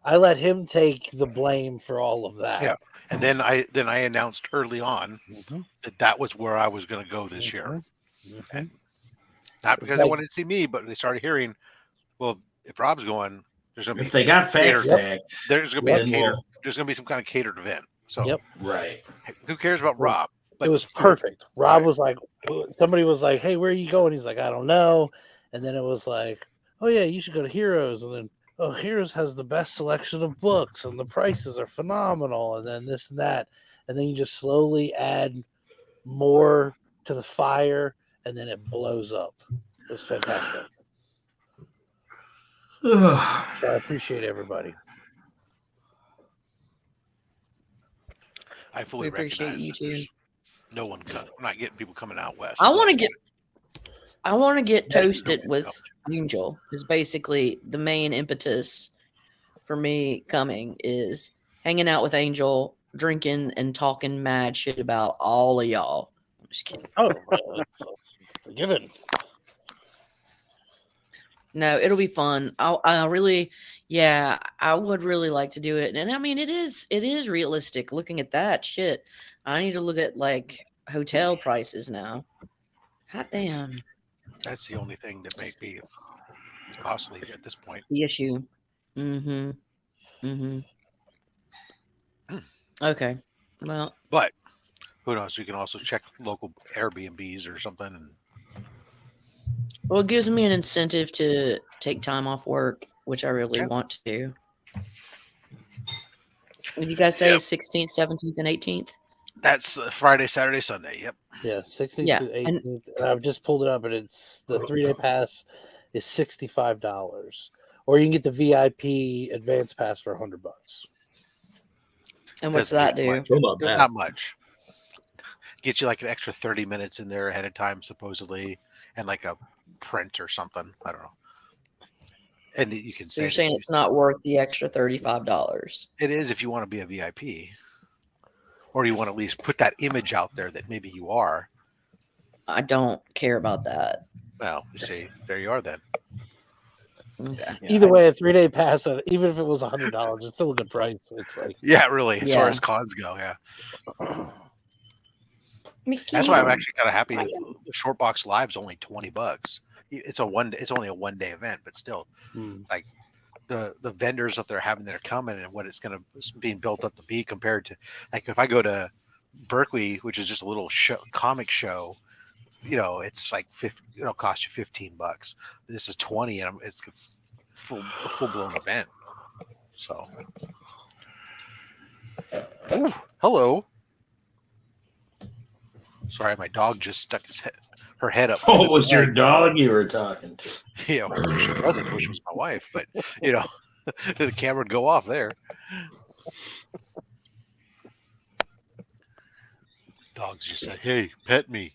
I let him take the blame for all of that. Yeah, and then I announced early on that was where I was going to go this year, and not because they wanted to see me, but they started hearing, well, if Rob's going, there's going to be If they got fat stacks, there's going to be a catered, there's going to be some kind of catered event. So right. Who cares about Rob? It was perfect. Rob was like, somebody was like, "Hey, where are you going?" He's like, "I don't know." And then it was like, "Oh yeah, you should go to Heroes." And then, "Oh, Heroes has the best selection of books, and the prices are phenomenal." And then this and that, and then you just slowly add more to the fire, and then it blows up. It was fantastic. So I appreciate everybody. I fully appreciate recognize you that too. there's no one I'm not getting people coming out west. I want to get toasted with Angel. Is basically the main impetus for me coming is hanging out with Angel, drinking and talking mad shit about all of y'all. I'm just kidding. Oh, it's a given. No, it'll be fun. I really, yeah, I would really like to do it. And I mean, it is realistic looking at that shit. I need to look at like hotel prices now. Hot damn. That's the only thing that may be costly at this point. The issue. Okay. Well, but who knows? You can also check local Airbnbs or something. And well, it gives me an incentive to take time off work, which I really want to do. What did you guys say? 16th, 17th, and 18th? That's Friday, Saturday, Sunday. Yep. Yeah, 16th to 18th. And I've just pulled it up, and it's the 3-day pass is $65, or you can get the VIP advance pass for $100. And what's that do? Not much. Get you like an extra 30 minutes in there ahead of time, supposedly, and like a print or something. I don't know. And you can say you're saying it's not worth the extra $35. It is if you want to be a VIP, or you want to at least put that image out there that maybe you are. I don't care about that. Well, you see, there you are then. Okay. Either way, a 3-day pass, even if it was $100, it's still a good price. So it's like, yeah, really, as far as cons go, yeah. That's why I'm actually kind of happy. The Short Box Live's only $20. It's only a 1-day event, but still, like the vendors that they're having that are coming and what it's going to being built up to be compared to, like, if I go to Berkeley, which is just a little comic show, it's like it'll cost you $15. This is $20, and it's a full blown event. So, ooh, hello. Sorry, my dog just stuck her head up. Oh, it was your dog you were talking to? Yeah, well, she wasn't, which was my wife, but the camera would go off there. Dogs just said, "Hey, pet me."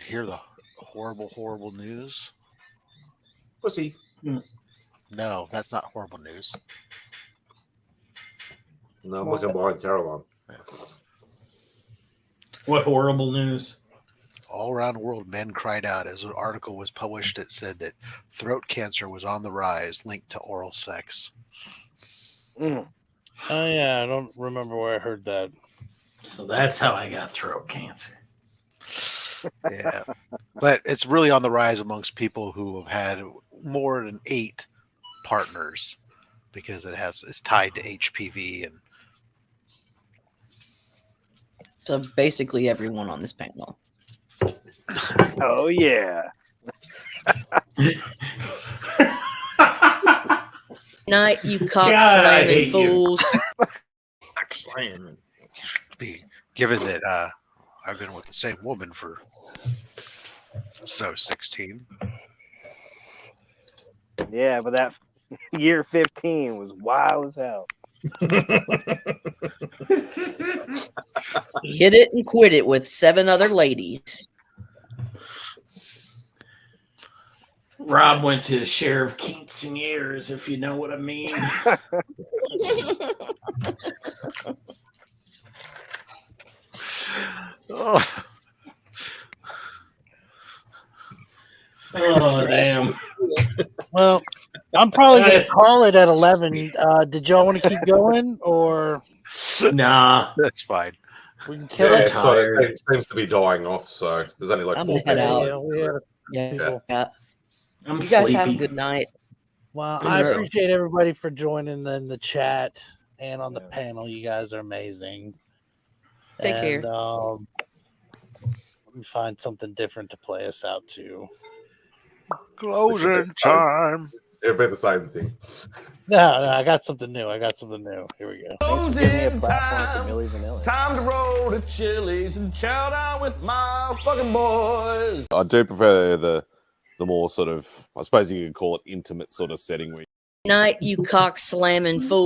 Hear the horrible news? Pussy. No, that's not horrible news. No, I'm looking behind Caroline. What horrible news? All around the world, men cried out as an article was published that said that throat cancer was on the rise linked to oral sex. Oh, yeah, I don't remember where I heard that. So that's how I got throat cancer. Yeah. But it's really on the rise amongst people who have had more than 8 partners because it's tied to HPV and so basically everyone on this panel. Oh yeah. Night, you cock slamming fools. Cock slamming. Given that I've been with the same woman for 16. Yeah, but that year 15 was wild as hell. Hit it and quit it with 7 other ladies. Rob went to his share of quinceañeras, if you know what I mean. Oh, damn. Well, I'm probably going to call it at 11. Did y'all want to keep going, or? Nah. That's fine. We can kill Yeah, it. so it seems to be dying off, so there's only like I'm 14 gonna head out. minutes. Yeah. I'm you guys have a sleepy. good night. Well, Good I night. appreciate everybody for joining in the chat and on the panel. You guys are amazing. Take care. Let me find something different to play us out to. Closing time. It'll be the same thing. No, I got something new. Here we go. Thanks for giving me a platform for Millie Vanilli. Time to roll to Chili's and chow down with my fucking boys. I do prefer the more sort of, I suppose you could call it intimate sort of setting where Night, you cock slamming fool.